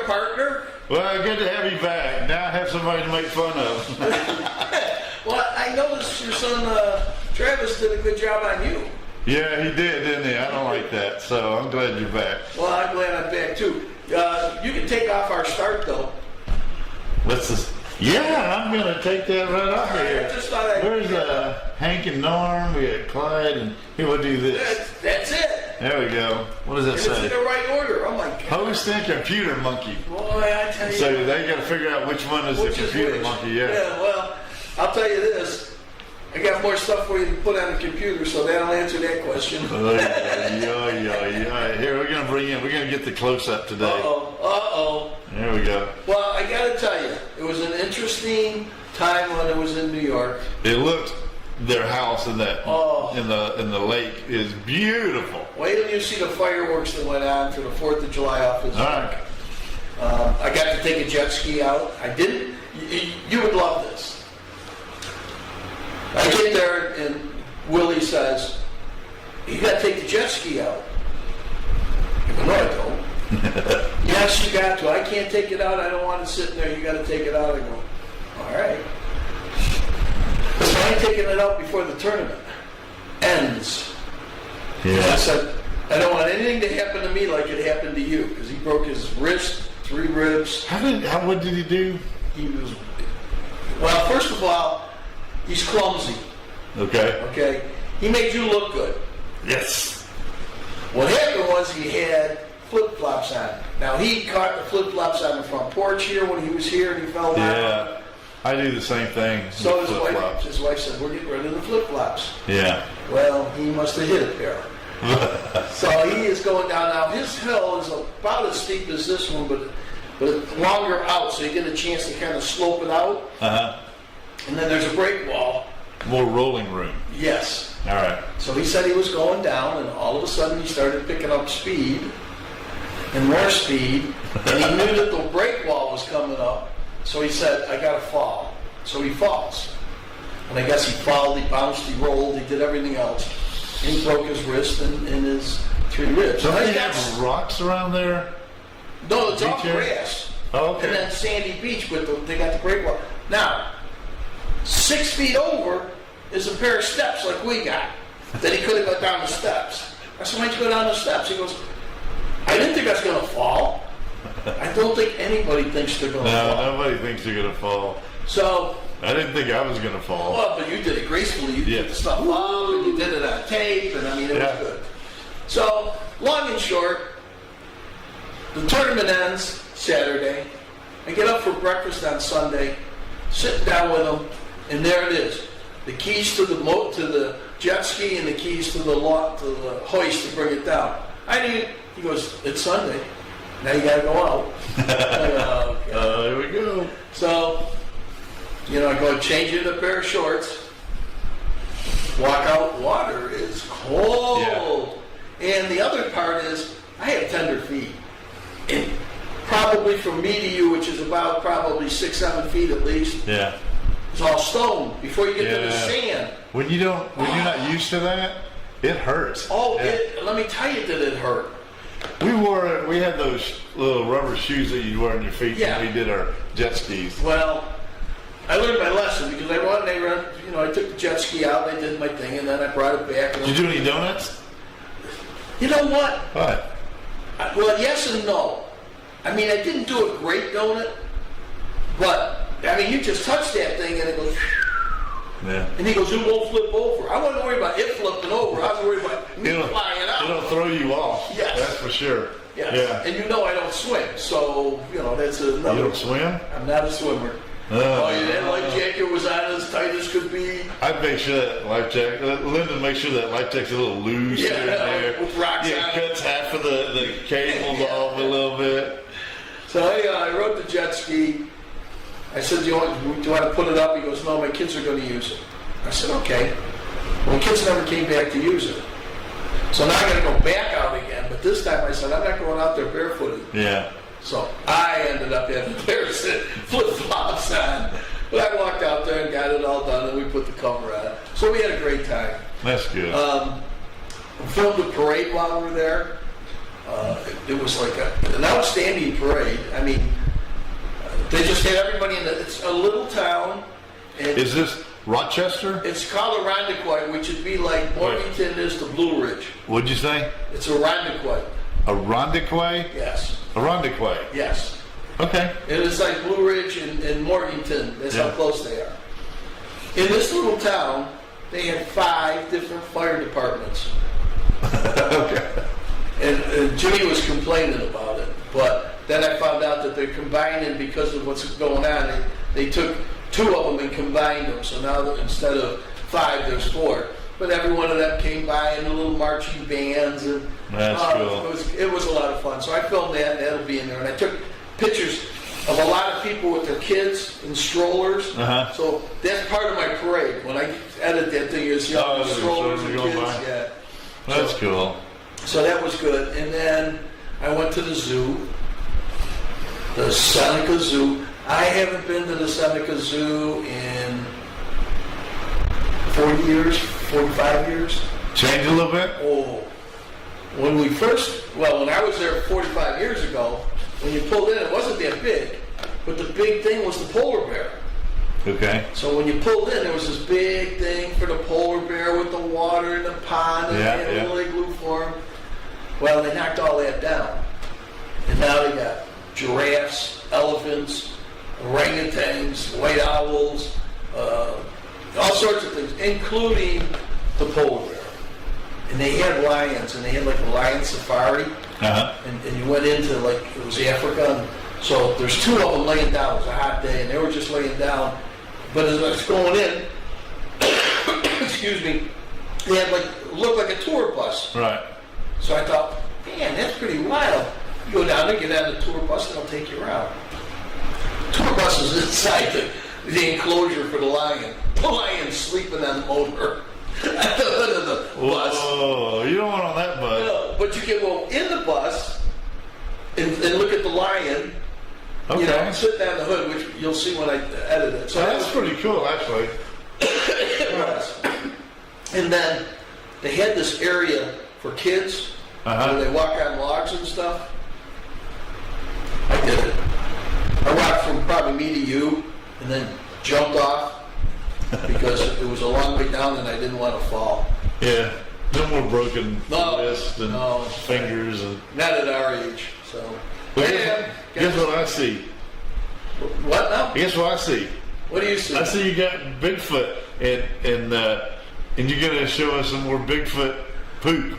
a partner. Well, good to have you back. Now I have somebody to make fun of. Well, I noticed your son Travis did a good job on you. Yeah, he did, didn't he? I don't like that, so I'm glad you're back. Well, I'm glad I'm back too. You can take off our start though. Yeah, I'm going to take that right off of here. I just thought I'd... Where's Hank and Norm? We had Clyde, and here we'll do this. That's it. There we go. What does that say? It's in the right order. Oh my God. Host and computer monkey. Boy, I tell you. So they got to figure out which one is the computer monkey. Yeah. Yeah. Well, I'll tell you this. I got more stuff for you to put on the computer, so that'll answer that question. Yeah. Here, we're going to get the close-up today. Uh-oh. There we go. Well, I got to tell you, it was an interesting time when I was in New York. It looked, their house in that in the lake is beautiful. Wait till you see the fireworks that went on for the 4th of July off his All right. I got to take a jet ski out. I didn't. You would love this. I get there and Willie says, "You got to take the jet ski out." I go, "No, I don't." "Yes, you got to. I can't take it out. I don't want it sitting there. You got to take it out." I go, "All right." So I ain't taking it out before the tournament ends. Yeah. I said, "I don't want anything to happen to me like it happened to you," because he broke his wrist, 3 ribs. What did he do? He was, well, first of all, he's clumsy. Okay. He made you look good. Yes. What happened was he had flip-flops on. Now, he caught the flip-flops on the front porch here when he was here and he fell down. Yeah. I do the same thing. So with flip-flops. his wife said, "We're getting rid of the flip-flops." Yeah. Well, he must have hit a pair. So he is going down. Now, his hill is about as steep as this one, but longer out, so you get a chance to kind of slope it out. Uh-huh. And then there's a break wall. More rolling room. Yes. All right. So he said he was going down, and all of a sudden he started picking up speed and more speed, and he knew that the break wall was coming up. So he said, "I got to fall." So he falls. And I guess he fouled, he bounced, he rolled, he did everything else. And he broke his wrist and his 3 ribs. Don't they have rocks around there? No, it's all grass. Oh, okay. And then sandy beach, but they got the break wall. Now, 6 feet over is a pair of steps like we got, that he could have got down the steps. I said, "Why'd you go down the steps?" He goes, "I didn't think I was going to fall." I don't think anybody thinks they're going to fall. No, nobody thinks they're going to fall. So, I didn't think I was going to fall. well, but you did it gracefully. You put the stuff up, and you did it on tape, and I mean, it was good. So, long and short, the tournament ends Saturday. I get up for breakfast on Sunday, sitting down with him, and there it is. The keys to the jet ski and the keys to the hoist to bring it down. He goes, "It's Sunday. Now you got to go out." There we go. So, I go and change into a pair of shorts. Walk out, water is cold. Yeah. And the other part is, I have tender feet. And probably from me to you, which is about probably 6-7 feet at least. Yeah. It's all stone before you get to the sand. When you're not used to that, it hurts. Oh, let me tell you that it hurt. We had those little rubber shoes that you'd wear on your feet when we did our jet skis. Well, I learned my lesson because I took the jet ski out, I did my thing, and then I brought it back. Did you do any donuts? You know what? What? Well, yes and no. I mean, I didn't do a great donut, but, I mean, you just touch that thing and it goes... Yeah. And he goes, "It won't flip over." I wasn't worried about it flipping over. I was worried about me flying out. It'll throw you off. Yes. That's for sure. Yes. Yeah. And I don't swim, so, that's another... You don't swim? I'm not a swimmer. That life jacket was on as tight as could be. I'd make sure that life jacket, Lyndon, make sure that life jacket's a little loose there. With rocks on it. Cuts half of the cables off a little bit. So anyhow, I rode the jet ski. I said, do you want to put it up? He goes, "No, my kids are going to use it." I said, "Okay." Well, the kids never came back to use it. So now I got to go back out again. But this time I said, "I'm not going out there barefooted." Yeah. So I ended up having a pair of flip-flops on. But I walked out there and got it all done, and we put the cover on it. So we had a great time. That's good. We filmed a parade while we were there. It was like an outstanding parade. I mean, they just had everybody in it's a little town. And Is this Rochester? it's called a Irondequoit, which would be like Morganton is to Blue Ridge. What'd you say? It's a Irondequoit. A Rondequoit? Yes. A Rondequoit. Yes. Okay. And it's like Blue Ridge and Morganton. That's how Yeah. close they are. In this little town, they had 5 different fire departments. Okay. And Jimmy was complaining about it. But then I found out that they're combining because of what's going on. They took 2 of them and combined them. So now that instead of 5, there's 4. But every one of them came by in the little marching bands. And, That's cool. It was a lot of fun. So I filmed that, and that'll be in there. And I took pictures of a lot of people with their kids in strollers. Uh-huh. So that's part of my parade. When I edit that thing, you see all the strollers and going kids. by. Yeah. That's cool. So that was good. And then I went to the zoo, the Seneca Zoo. I haven't been to the Seneca Zoo in 40 years, 45 years. Change a little bit? Oh, when I was there 45 years ago, when you pulled in, it wasn't that big, but the big thing was the polar bear. Okay. So when you pulled in, there was this big thing for the polar bear with the water and the pond and Yeah, they had yeah. a little igloo for him. Well, they knocked all that down. And now they got giraffes, elephants, orangutans, white owls, all sorts of things, including the polar bear. And they had lions, and they had like a lion safari. Uh-huh. And you went into like, it was Africa. And so there's 2 of them laying down. It was a hot day, and they were just laying down. But as I was going in, excuse me, they had looked like a tour bus. Right. So I thought, man, that's pretty wild. You go down there, get on the tour bus, and they'll take you around. Tour bus is inside the enclosure for the lion. The lion's sleeping on the motor at the hood of the bus. Oh, you don't want on that bus. No, but you can go in the bus and look at the lion. Okay. You know, sit down the hood, which you'll see when I edit it. So That's pretty cool, actually. it was. And then they had this area for kids where they walk on logs and stuff. I did it. I walked from probably me to you and then jumped off because it was a long way down and I didn't want to fall. Yeah. No more broken No, wrists and no. fingers. And Not at our age. So. But Yeah, guess what I see? What now? Guess what I see? What do you see? I see you got Bigfoot, and you're gonna show us some more Bigfoot poop.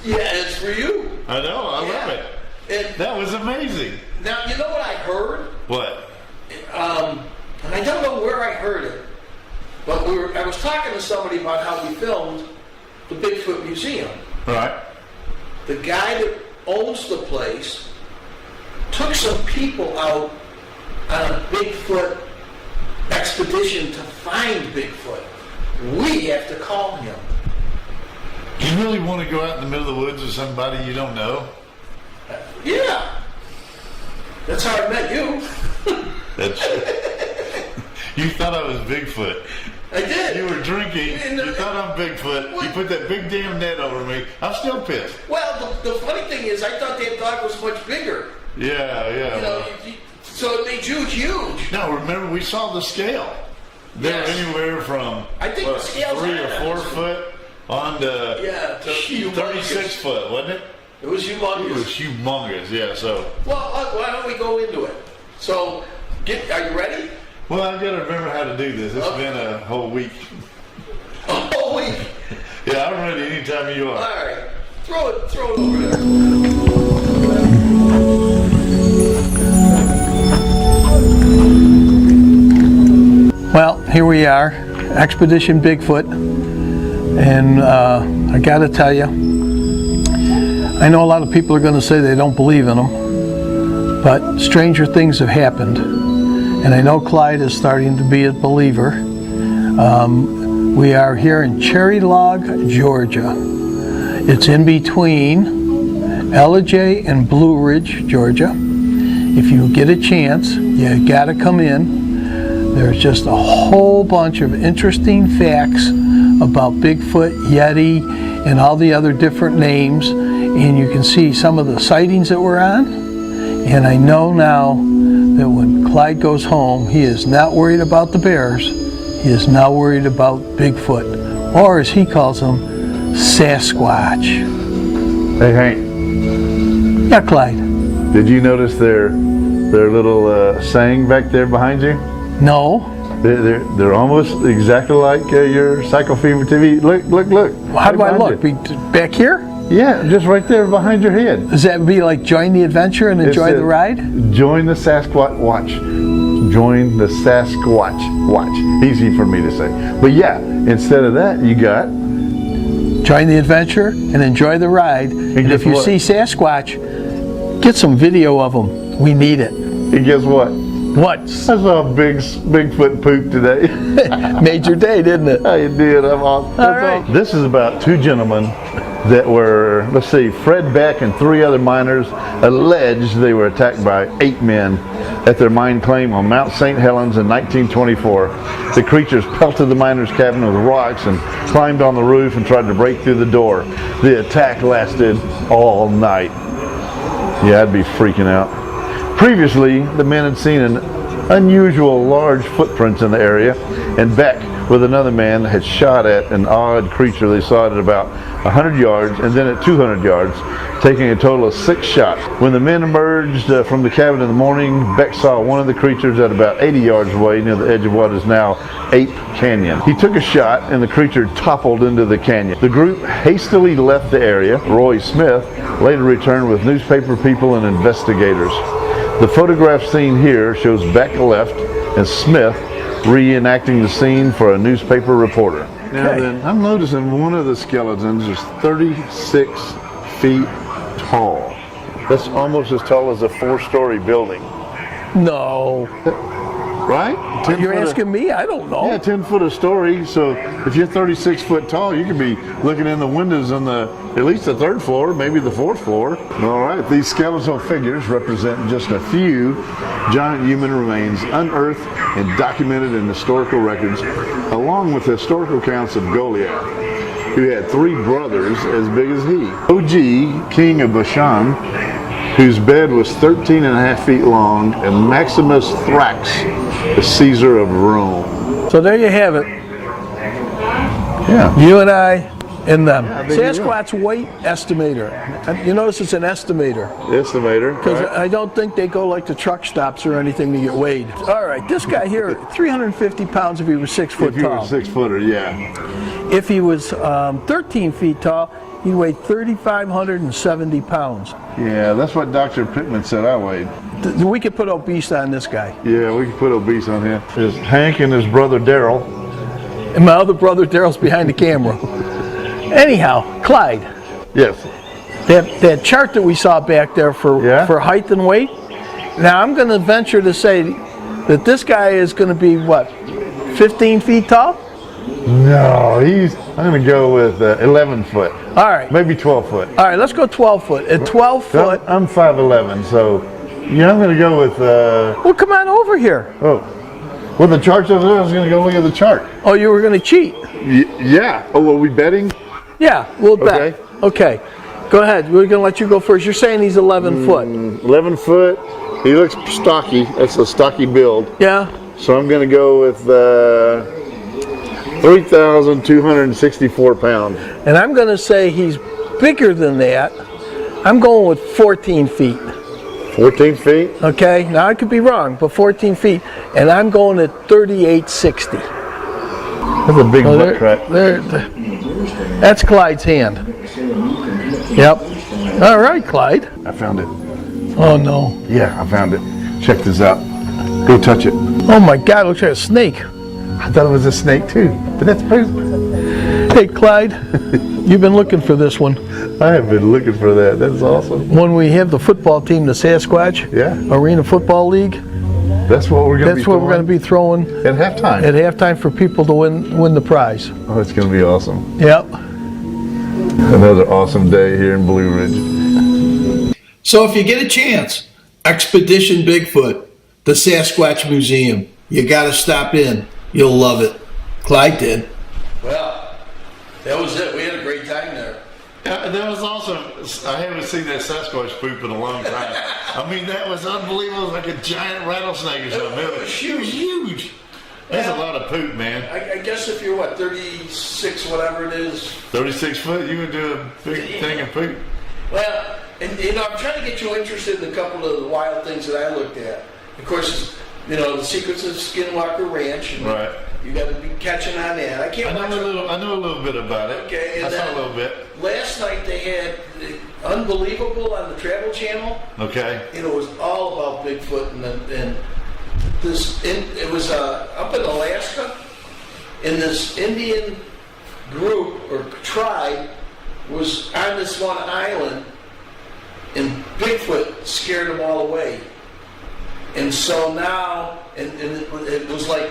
Yeah, it's for you. I know, I love it. And That was amazing. now, you know what I heard? What? And I don't know where I heard it, but I was talking to somebody about how we filmed the Bigfoot Museum. Right. The guy that owns the place took some people out on a Bigfoot expedition to find Bigfoot. We have to call him. You really want to go out in the middle of the woods with somebody you don't know? Yeah. That's how I met you. That's. You thought I was Bigfoot. I did. You were drinking. And You thought I'm Bigfoot. What? You put that big damn net over me. I'm still pissed. Well, the funny thing is, I thought that dog was much bigger. Yeah. You know, so it made you huge. No, remember we saw the scale. They were Yes. anywhere from I think the scale's 3 or higher. 4 foot on to, Yeah, to 36 foot, wasn't it? It was It was humongous. humongous. Yeah. So, Well, why don't we go into it? So, are you ready? well, I've got to remember how to do this. It's been a whole week. A whole week. Yeah, I'm ready anytime you All are. right. Throw it over there. Well, here we are, Expedition Bigfoot, and I gotta tell you, I know a lot of people are gonna say they don't believe in them, but stranger things have happened, and I know Clyde is starting to be a believer. We are here in Cherry Log, Georgia. It's in between Ellijay and Blue Ridge, Georgia. If you get a chance, you gotta come in. There's just a whole bunch of interesting facts about Bigfoot, Yeti, and all the other different names. and you can see some of the sightings that we're on. And I know now that when Clyde goes home, he is not worried about the bears. He is now worried about Bigfoot, or as he calls them, Sasquatch. Hey Hank, Yeah, Clyde. did you notice their little saying back there behind you? No. They're almost exactly like your Psycho Fever TV. Look. How do I Right look? behind you. Back here? Yeah, just right there behind your head. Does that be like join the adventure and enjoy the ride? Join the Sasquatch watch. Join the Sasquatch watch. Easy for me to say. But yeah, instead of that, you got Join the adventure and enjoy the ride. And guess if you what? see Sasquatch, get some video of them. We need it. and guess what? What? I saw a Bigfoot poop today. Made your day, didn't it? I did. I'm awesome. All right. This is about two gentlemen that were, let's see, Fred Beck and three other miners alleged they were attacked by 8 men at their mine claim on Mount St. Helens in 1924. The creatures pelted the miners' cabin with rocks and climbed on the roof and tried to break through the door. The attack lasted all night. Yeah, I'd be freaking out. Previously, the men had seen an unusual large footprints in the area, and Beck, with another man, had shot at an odd creature they saw at about 100 yards and then at 200 yards, taking a total of 6 shots. When the men emerged from the cabin in the morning, Beck saw one of the creatures at about 80 yards away near the edge of what is now Ape Canyon. He took a shot and the creature toppled into the canyon. The group hastily left the area. Roy Smith later returned with newspaper people and investigators. The photograph seen here shows Beck left and Smith reenacting the scene for a newspaper reporter. Now then, I'm noticing one of the skeletons is 36 feet tall. That's almost as tall as a 4-story building. No. Right? You're asking me? I don't know. Yeah, 10 foot a story. So if you're 36 foot tall, you could be looking in the windows on at least the 3rd floor, maybe the 4th floor. All right, these skeletal figures represent just a few giant human remains unearthed and documented in historical records, along with historical accounts of Goliath, who had 3 brothers as big as he. OG, king of Bashan, whose bed was 13.5 feet long, and Maximus Thrax, the Caesar of Rome. So there you have it. Yeah. You and I and them. I think you're Sasquatch weight estimator. And you notice it's an estimator. Estimator. Because Right. I don't think they go like the truck stops or anything to get weighed. All right, this guy here, 350 pounds if he was 6 foot If you were tall. a 6-footer, yeah. If he was 13 feet tall, he weighed 3,570 pounds. Yeah, that's what Dr. Pittman said I weighed. We could put obese on this guy. Yeah, we can put obese on him. There's Hank and his brother Daryl. And my other brother Daryl's behind the camera. Anyhow, Clyde, Yes. that chart that we saw back there for height and weight, now I'm going to venture to say that this guy is going to be, what, 15 feet tall? No, I'm going to go with 11 foot. All right. Maybe 12 foot. All right, let's go 12 foot. At 12 foot, I'm 5'11", so yeah, I'm going to go with, well, come on over here. well, the chart's over there. I was going to go look at the chart. Oh, you were going to cheat? Yeah. Oh, are we betting? Yeah, we'll bet. Okay. Go ahead. We're going to let you go first. You're saying he's 11 foot. 11 foot. He looks stocky. That's a stocky build. Yeah. So I'm going to go with 3,264 pounds. And I'm going to say he's bigger than that. I'm going with 14 feet. 14 feet? Okay. Now I could be wrong, but 14 feet. And I'm going at 3860. That's a big butt crack. That's Clyde's hand. Yep. All right, Clyde. I found it. Oh, no. Yeah, I found it. Check this out. Go touch it. Oh, my God. It looks like a snake. I thought it was a snake too, but that's crazy. Hey, Clyde, you've been looking for this one. I have been looking for that. That's awesome. When we have the football team, the Sasquatch Arena Football League, that's what we're going to be throwing at halftime. At halftime for people to win the prize. Oh, it's going to be awesome. Yep. Another awesome day here in Blue Ridge. So if you get a chance, Expedition Bigfoot, the Sasquatch Museum, you got to stop in. You'll love it. Clyde did. Well, that was it. We had a great time there. That was awesome. I seen that Sasquatch poop in a long time. I mean, that was unbelievable. It was like a giant rattlesnake or something. It was huge. That's a lot of poop, man. I guess if you're, 36, whatever it is. 36 foot, you would do a big thing of poop. Well, and I'm trying to get you interested in a couple of the wild things that I looked at. Of course, the secrets of Skinwalker Ranch. And right. You got to be catching on that. I know a little bit about it. Okay, and I saw a little bit. Last night they had Unbelievable on the Travel Channel. Okay. It was all about Bigfoot and this. It was up in Alaska, and this Indian group or tribe was on this one island, and Bigfoot scared them all away. And so now, and it was like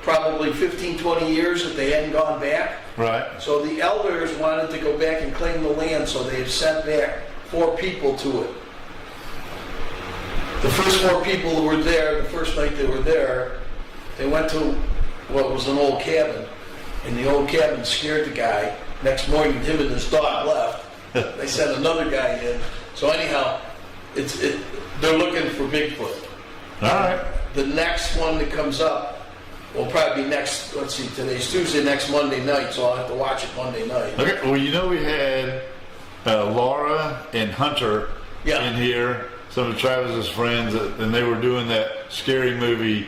probably 15, 20 years that they hadn't gone back. Right. So the elders wanted to go back and claim the land, so they have sent back 4 people to it. The first 4 people who were there, the first night they were there, they went to what was an old cabin, and the old cabin scared the guy. Next morning, him and his dog left. They sent another guy in. So anyhow, they're looking for Bigfoot. All right. The next one that comes up will probably be next, let's see, today's Tuesday, next Monday night, so I'll have to watch it Monday night. Okay, well, we had Laura and Hunter in here, some of Travis's friends, and they were doing that scary movie.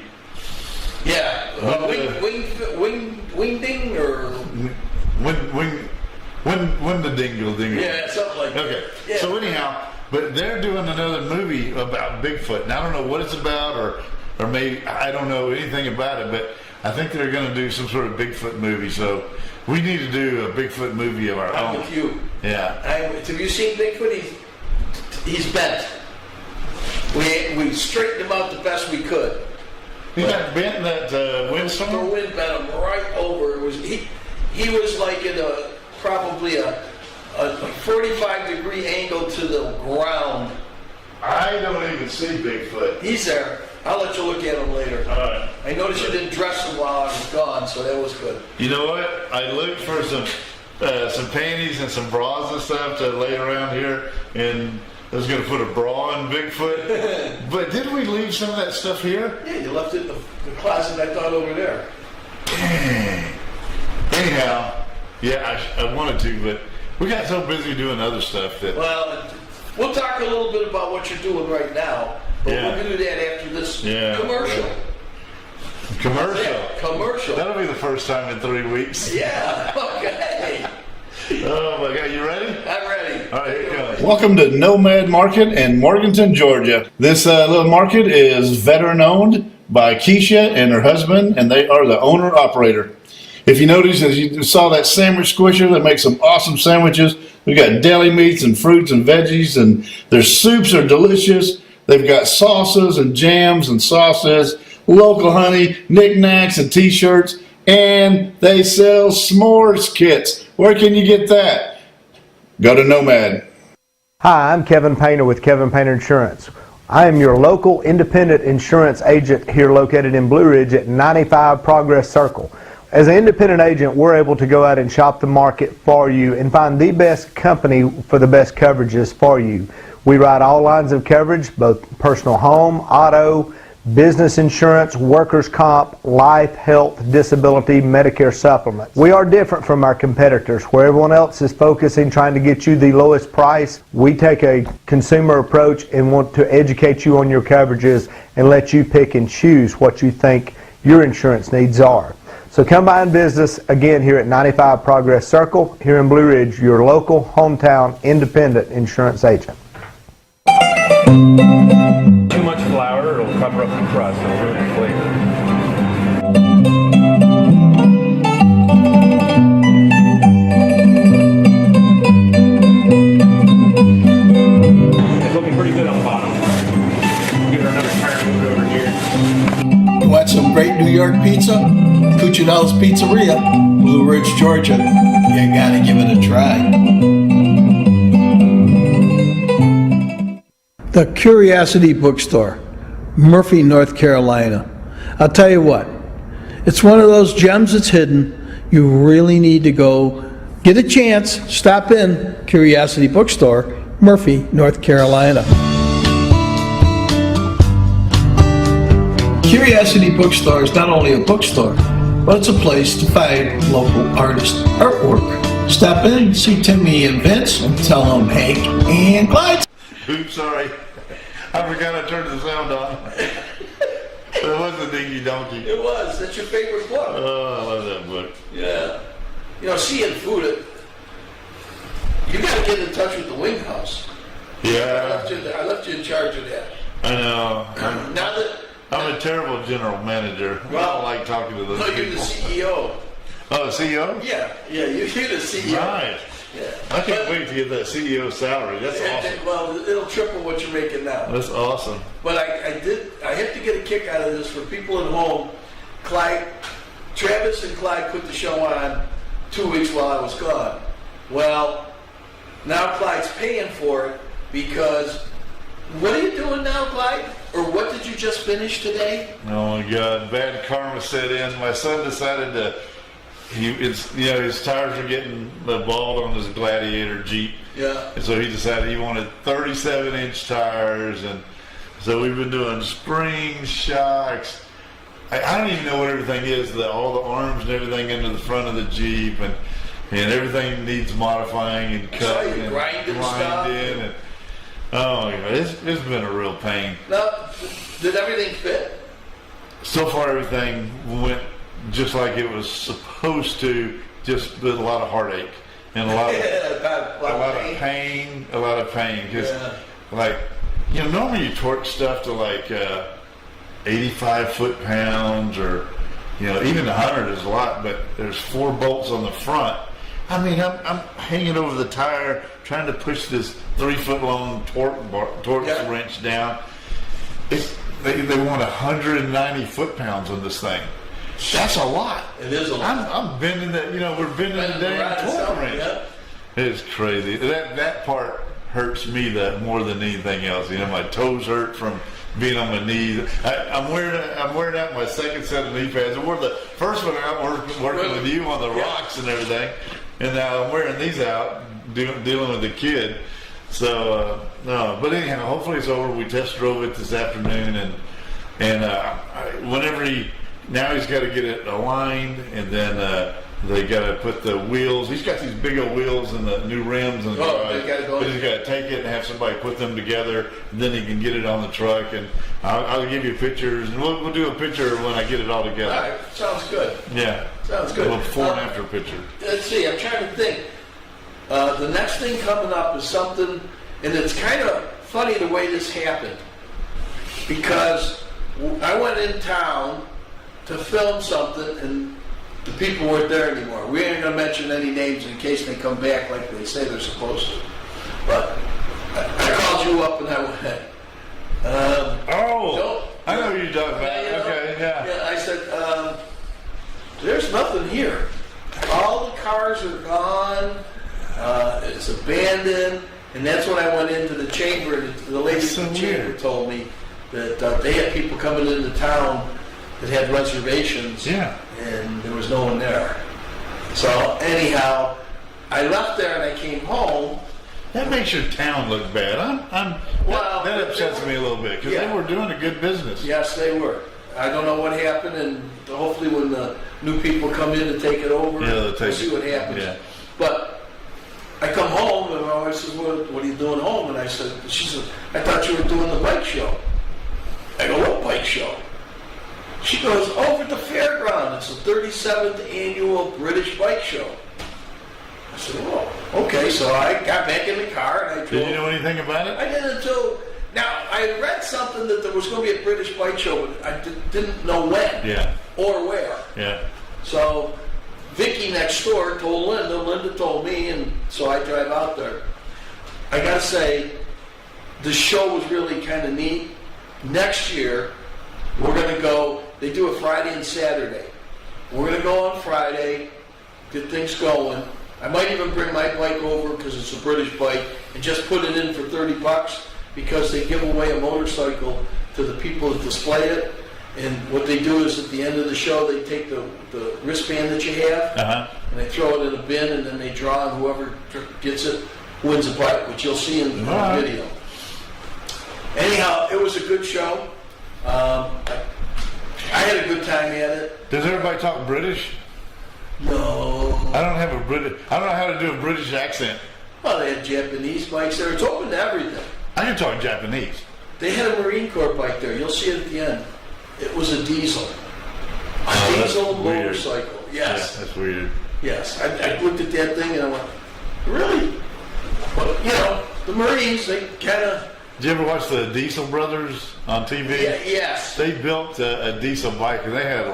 Yeah, Wingding or... When the dingle. Yeah, something like that. Okay, yeah. So anyhow, but they're doing another movie about Bigfoot, and I don't know what it's about, or maybe, I don't know anything about it, but I think they're going to do some sort of Bigfoot movie, so we need to do a Bigfoot movie of our own. I'm with you. Yeah. Have you seen Bigfoot? He's bent. We straightened him out the best we could. He got bent in that windstorm? The wind bent him right over. He was like in probably a 45-degree angle to the ground. I don't even see Bigfoot. He's there. I'll let you look at him later. All right. I noticed you didn't dress him while I was gone, so that was good. You know what? I looked for some panties and some bras and stuff to lay around here, and I was going to put a bra on Bigfoot. But didn't we leave some of that stuff here? Yeah, you left it in the closet, I thought, over there. Dang. Anyhow, yeah, I wanted to, but we got so busy doing other stuff that... Well, we'll talk a little bit about what you're doing right now, but we'll do that after this commercial. Commercial. That'll be the first time in 3 weeks. Yeah, okay. Oh my God, you ready? I'm ready. All right, here it comes. Welcome to Nomad Market in Morganton, Georgia. This little market is veteran owned by Keisha and her husband, and they are the owner-operator. If you notice, as you saw that sandwich squisher, they make some awesome sandwiches. We got deli meats and fruits and veggies, and their soups are delicious. They've got sauces and jams and sauces, local honey, knickknacks and t-shirts, and they sell s'mores kits. Where can you get that? Go to Nomad. Hi, I'm Kevin Painter with Kevin Painter Insurance. I am your local independent insurance agent here located in Blue Ridge at 95 Progress Circle. As an independent agent, we're able to go out and shop the market for you and find the best company for the best coverages for you. We write all lines of coverage, both personal home, auto, business insurance, workers' comp, life, health, disability, Medicare supplements. We are different from our competitors. Where everyone else is focusing trying to get you the lowest price, we take a consumer approach and want to educate you on your coverages and let you pick and choose what you think your insurance needs are. So come by and visit us again here at 95 Progress Circle here in Blue Ridge, your local hometown independent insurance agent. Too much flour, it'll cover up the crust and ruin the flavor. It's looking pretty good on the bottom. Give it another turn, move it over here. You want some great New York pizza? Cuccinel's Pizzeria, Blue Ridge, Georgia. You gotta give it a try. The Curiosity Bookstore, Murphy, North Carolina. I'll tell you what, it's one of those gems that's hidden. You really need to go get a chance, stop in Curiosity Bookstore, Murphy, North Carolina. Curiosity Bookstore is not only a bookstore, but it's a place to find local artist artwork. Stop in, see Timmy and Vince, and tell them Hank and Clyde. Oops, sorry. I forgot I turned the sound on. It was a Dinky Donkey. It was. That's your favorite book. Oh, I love that book. Yeah. You know, seeing food, you got to get in touch with the Wing House. Yeah. I left you in charge of that. I know. Now that I'm a terrible general manager. I don't like talking to those no, people. you're the CEO. Oh, the CEO? Yeah, you're the CEO. Right. Yeah. I can't wait to get that CEO salary. That's awesome. Well, it'll triple what you're making now. That's awesome. But I have to get a kick out of this for people at home. Travis and Clyde put the show on 2 weeks while I was gone. Well, now Clyde's paying for it because what are you doing now, Clyde? Or what did you just finish today? Oh my God! Bad karma set in. My son decided to. His tires are getting bald on his Gladiator Jeep. Yeah. And so he decided he wanted 37-inch tires, and so we've been doing springs, shocks. I don't even know what everything is. All the arms and everything into the front of the Jeep, and everything needs modifying and cutting and grinding and oh my God, it's been a real pain. Now, did everything fit? So far, everything went just like it was supposed to, just with a lot of heartache and a lot of pain. Because, normally you torque stuff to like 85 foot-pounds, or even 100 is a lot, but there's 4 bolts on the front. I mean, I'm hanging over the tire trying to push this 3-foot-long torque wrench down. They want 190 foot-pounds on this thing. That's a lot. It is a lot. I'm bending that. We're bending the damn torque wrench. Yeah. It's crazy. That part hurts me more than anything else. My toes hurt from being on my knees. I'm wearing out my second set of knee pads. I wore the first one out working with you on the rocks and everything, and now I'm wearing these out dealing with the kid. So no, but anyhow, hopefully it's over. We test drove it this afternoon, and whenever now he's got to get it aligned, and then they got to put the wheels. He's got these big old wheels and the new rims, and but he's got to take it and have somebody put them together, and then he can get it on the truck. And I'll give you pictures, and we'll do a picture when I get it all together. All right, sounds good. Yeah, sounds good. A little before and after picture. Let's see. I'm trying to think. The next thing coming up is something, and it's kind of funny the way this happened, because I went in town to film something, and the people weren't there anymore. We ain't going to mention any names in case they come back like they say they're supposed to. But I called you up and I went, I know who you're talking about. Okay, yeah. Yeah, I said, there's nothing here. All the cars are gone. It's abandoned. And that's when I went into the chamber. The lady in the chamber told me that they had people coming into town that had reservations, and there was no one there. So anyhow, I left there and I came home. That makes your town look bad. That upsets me a little bit, because they were doing a good business. Yes, they were. I don't know what happened, and hopefully when the new people come in to take it over, we'll see what happens. Yeah. But I come home, and my wife says, what are you doing home? And she said, I thought you were doing the bike show. I go, what bike show? She goes, over at the fairground. It's the 37th annual British Bike Show. I said, oh, okay. So I got back in the car and I drove. Did you know anything about it? I didn't until, now I had read something that there was going to be a British Bike Show, but I didn't know when or where. Yeah. So Vicky next door told Linda told me, and so I drive out there. I got to say, the show was really kind of neat. Next year, we're going to go, they do a Friday and Saturday. We're going to go on Friday, get things going. I might even bring my bike over because it's a British bike and just put it in for $30 because they give away a motorcycle to the people that display it. And what they do is at the end of the show, they take the wristband that you have and they throw it in a bin, and then they draw, and whoever gets it wins a bike, which you'll see in the video. Anyhow, it was a good show. I had a good time at it. Does everybody talk British? No. I don't know how to do a British accent. Well, they had Japanese bikes there. It's open to everything. I can talk Japanese. They had a Marine Corps bike there. You'll see it at the end. It was a diesel. Diesel motorcycle. Yes. Yeah, that's weird. Yes. I looked at that thing and I went, really? Well, you know, the Marines, they kind of... Did you ever watch the Diesel Brothers on TV? Yeah, yes. They built a diesel bike, and they had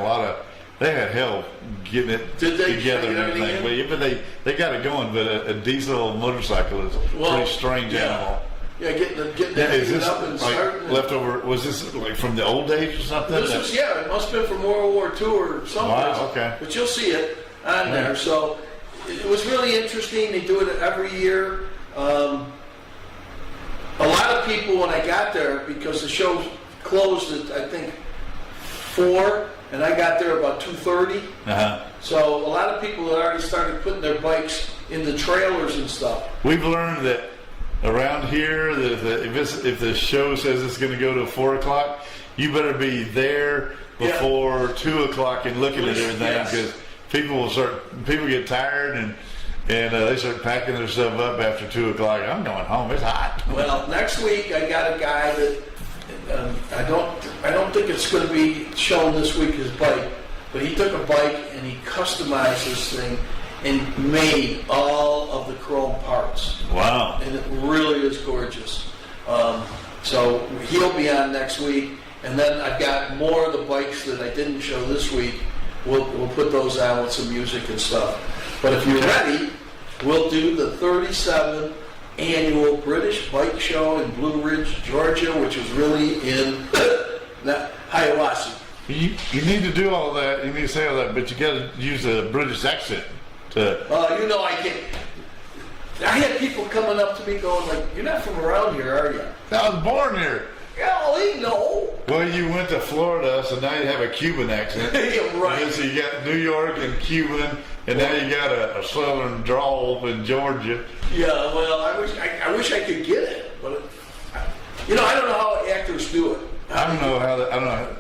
they had hell getting it together and everything. But they got it going. But a diesel motorcycle is a pretty strange animal. Yeah, getting Is this up and like starting. leftover? Was this like from the old days or something? This was, it must have been from World War II or something. Wow, okay. But you'll see it on there. So it was really interesting. They do it every year. A lot of people, when I got there, because the show closed at, I think, 4, and I got there about 2:30. So a lot of people had already started putting their bikes in the trailers and stuff. We've learned that around here, that if the show says it's going to go to 4 o'clock, you better be there before 2 o'clock and looking at everything, because people get tired and they start packing their stuff up after 2 o'clock. I'm going home. It's hot. Well, next week I got a guy that I don't think it's going to be shown this week, his bike, but he took a bike and he customized this thing and made all of the chrome parts. Wow. And it really is gorgeous. So he'll be on next week, and then I've got more of the bikes that I didn't show this week. We'll put those out with some music and stuff. But if you're ready, we'll do the 37th annual British Bike Show in Blue Ridge, Georgia, which is really in Hiawassee. You need to do all that. You need to say all that, but you got to use a British accent. You know, I can't. I had people coming up to me going like, "You're not from around here, are you?" I was born here. Golly, no. Well, you went to Florida, so now you have a Cuban accent. Yeah, right. And so you got New York and Cuban, and now you got a southern drawl in Georgia. Yeah, well, I wish I could get it, but you know, I don't know how actors do it. I don't know how that. I don't know.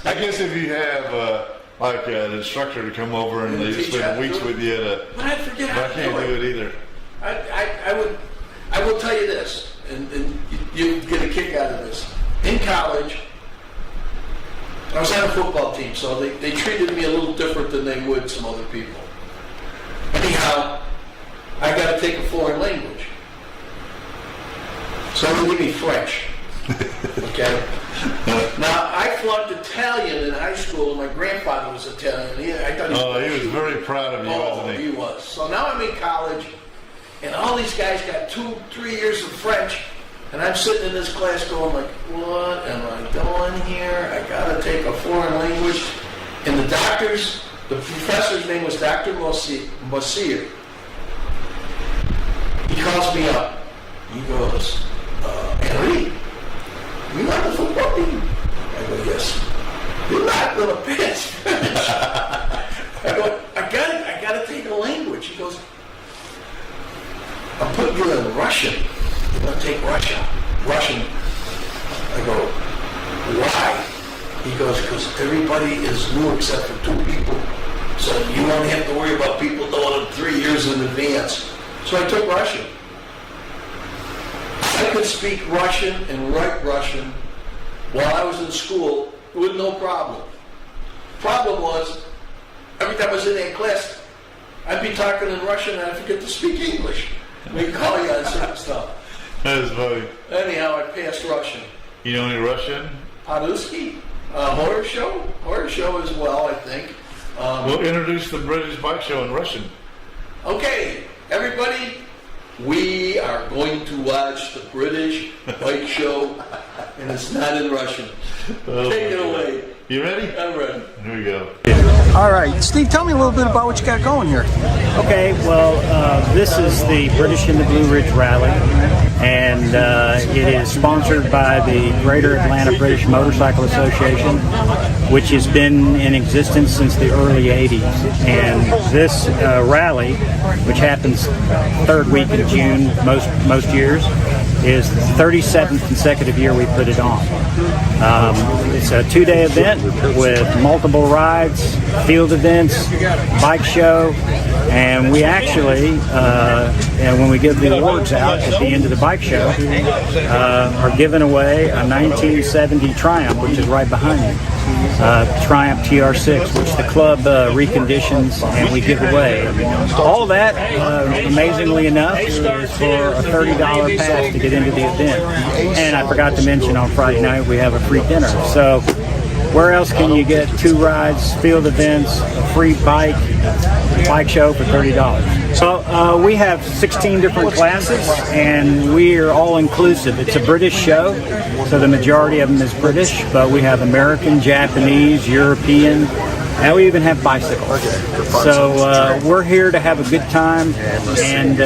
I guess if you have like an instructor to come over and they spend weeks with you, but I forget how I can't do it either. I will tell you this, and you get a kick out of this. In college, I was on a football team, so they treated me a little different than they would some other people. Anyhow, I got to take a foreign language. So they gave me French. Okay? Now, I flunked Italian in high school, and my grandfather was Italian. He was very proud of you, wasn't he? He was. So now I'm in college, and all these guys got 2-3 years of French, and I'm sitting in this class going like, what am I doing here? I gotta take a foreign language. And the professor's name was Dr. Mossier. He calls me up. He goes, Henry, you on the football team? I go, yes. You're not gonna pass French. I go, I gotta take a language. He goes, I'll put you in Russian. You're going to take Russian. I go, why? He goes, because everybody is new except for 2 people. So you won't have to worry about people knowing them 3 years in advance. So I took Russian. I could speak Russian and write Russian while I was in school with no problem. Problem was, every time I was in that class, I'd be talking in Russian and I'd forget to speak English. We call you on certain stuff. That is funny. Anyhow, I passed Russian. You know any Russian? Paduski, horror show as well, I think. We'll introduce the British Bike Show in Russian. Okay, everybody, we are going to watch the British Bike Show, and it's not in Russian. Take it away. You ready? I'm ready. Here we go. All right, Steve, tell me a little bit about what you got going here. Okay, well, this is the British in the Blue Ridge Rally, and it is sponsored by the Greater Atlanta British Motorcycle Association, which has been in existence since the early 80s. And this rally, which happens third week in June most years, is the 37th consecutive year we put it on. It's a 2-day event with multiple rides, field events, bike show, and we actually, and when we give the awards out at the end of the bike show, are giving away a 1970 Triumph, which is right behind you. Triumph TR6, which the club reconditions and we give away. All that, amazingly enough, is for a $30 pass to get into the event. And I forgot to mention on Friday night we have a free dinner. So where else can you get 2 rides, field events, a free bike show for $30? So we have 16 different classes, and we are all inclusive. It's a British show, so the majority of them is British, but we have American, Japanese, European, and we even have bicycles. So we're here to have a good time and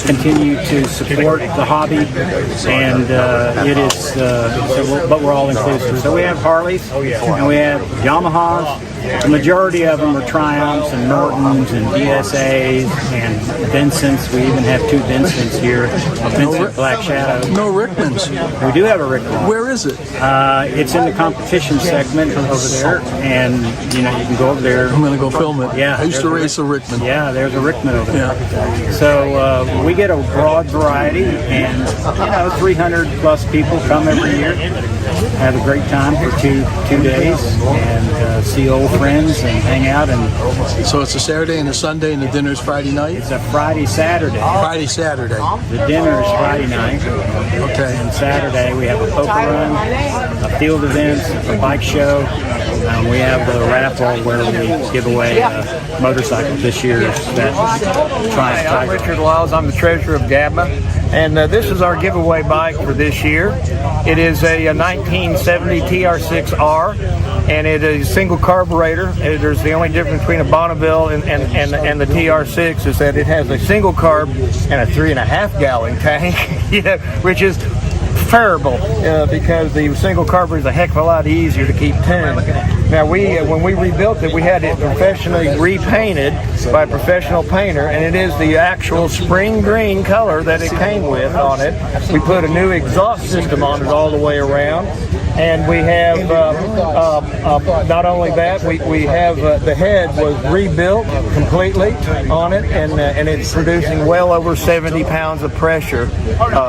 continue to support the hobby. And it is, but we're all inclusive. So we have Harleys and we have Yamahas. The majority of them are Triumphs and Nortons and DSAs and Vincents. We even have 2 Vincents here, a Vincent Black Shadow. No Rickmans. We do have a Rickman. Where is it? It's in the competition segment over there, and you can go over there. I'm going to go film it. Yeah, I used to race a Rickman. Yeah, there's a Rickman over there. Yeah. So we get a broad variety, and 300 plus people come every year, have a great time for two days, and see old friends and hang out. And so it's a Saturday and a Sunday, and the dinner's Friday night? It's a Friday, Saturday. Friday, Saturday. The dinner is Friday night. Okay. And Saturday we have a poker run, a field event, a bike show. We have the raffle where we give away motorcycles this year. I'm Richard Laws. I'm the treasurer of GABMA, and this is our giveaway bike for this year. It is a 1970 TR6R, and it is a single carburetor. There's the only difference between a Bonneville and the TR6 is that it has a single carb and a 3.5 gallon tank, which is preferable because the single carburetor is a heck of a lot easier to keep tuned. Now when we rebuilt it, we had it professionally repainted by a professional painter, and it is the actual spring green color that it came with on it. We put a new exhaust system on it all the way around, and we have not only that, we have the head was rebuilt completely on it, and it's producing well over 70 pounds of pressure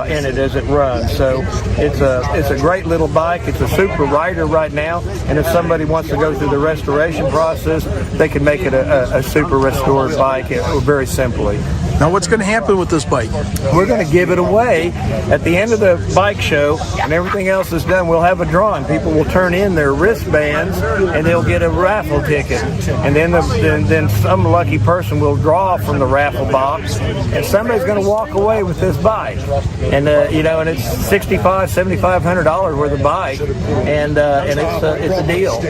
in it as it runs. So it's a great little bike. It's a super rider right now, and if somebody wants to go through the restoration process, they can make it a super restored bike very simply. Now what's going to happen with this bike? We're going to give it away at the end of the bike show, and everything else is done. We'll have a drawing. People will turn in their wristbands, and they'll get a raffle ticket. And then some lucky person will draw from the raffle box, and somebody's going to walk away with this bike. And and it's $7,500 worth of bike, and it's a deal.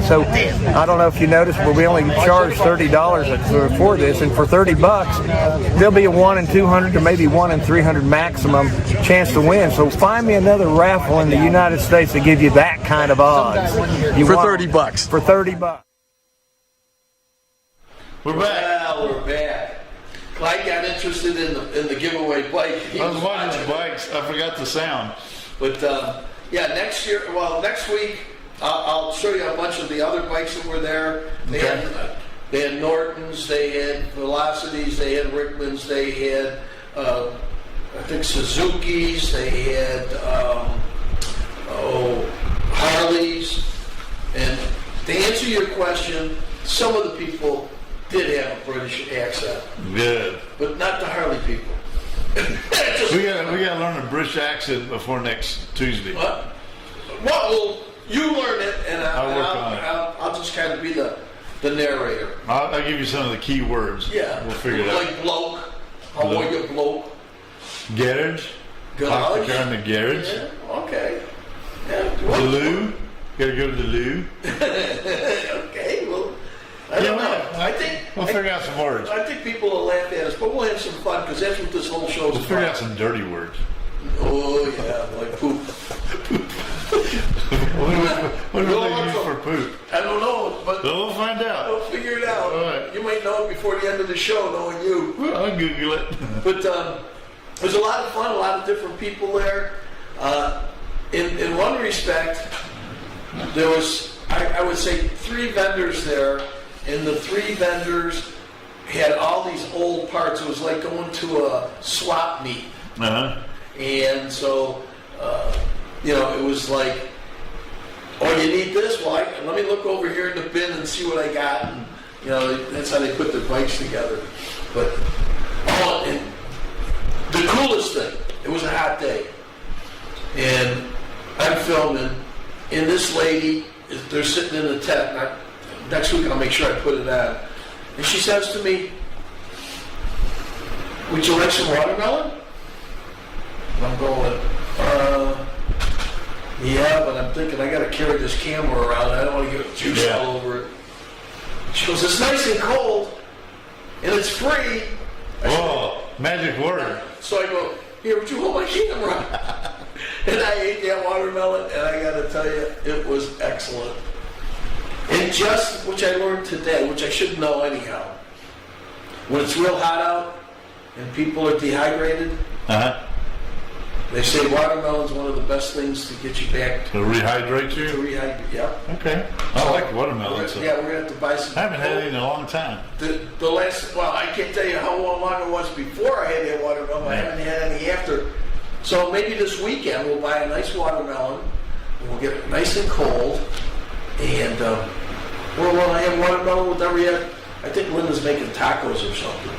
So I don't know if you noticed, but we only charge $30 for this, and for $30. There'll be a 1 in 200 or maybe 1 in 300 maximum chance to win. So find me another raffle in the United States to give you that kind of odds. For $30. For $30. We're back. Well, we're back. Clyde got interested in the giveaway bike. I was watching the bikes. I forgot the sound. But next week I'll show you a bunch of the other bikes that were there. They had Nortons, they had Velocities, they had Rickmans, they had I think Suzuki's, they had Harleys. And to answer your question, some of the people did have a British accent. Good. But not the Harley people. We gotta learn a British accent before next Tuesday. What? Well, you learn it, and I'll work on it. I'll just kind of be the narrator. I'll give you some of the key words. Yeah. We'll figure it out. Like bloke. How are you, bloke? Garage. Park the car in the garage. Yeah, okay. Yeah. Blue. Gotta go to the loo. Okay, well, I don't know. I think We'll figure out some words. I think people will laugh at us, but we'll have some fun because that's what this whole show's We'll figure about. out some dirty words. Oh yeah, like poop. What do they use for poop? I don't know, but We'll find out. we'll figure it out. All right. You might know it before the end of the show, knowing you. Well, I'll Google it. But it was a lot of fun, a lot of different people there. In one respect, there was, I would say, 3 vendors there, and the 3 vendors had all these old parts. It was like going to a swap meet. Uh-huh. And so, it was like, oh, you need this? Well, let me look over here in the bin and see what I got. And, that's how they put their bikes together. But, and the coolest thing, it was a hot day. And I'm filming, and this lady, they're sitting in the tent. And next week I'll make sure I put it on. And she says to me, would you like some watermelon? And I'm going, yeah, but I'm thinking I got to carry this camera around. I don't want to get juice all over it. She goes, it's nice and cold, and it's free. Oh, magic word. So I go, here, would you hold my camera? And I ate that watermelon, and I got to tell you, it was excellent. And just, which I learned today, which I should know anyhow, when it's real hot out and people are dehydrated, they say watermelon's one of the best things to get you back To rehydrate to you? rehydrate. Yeah. Okay. I like watermelon. So. Yeah, we're going to have to buy some. I haven't had it in a long time. The last, well, I can't tell you how long it was before I had that watermelon. I haven't had any after. So maybe this weekend we'll buy a nice watermelon, and we'll get it nice and cold, and we'll want to have watermelon with every. I think Linda's making tacos or something.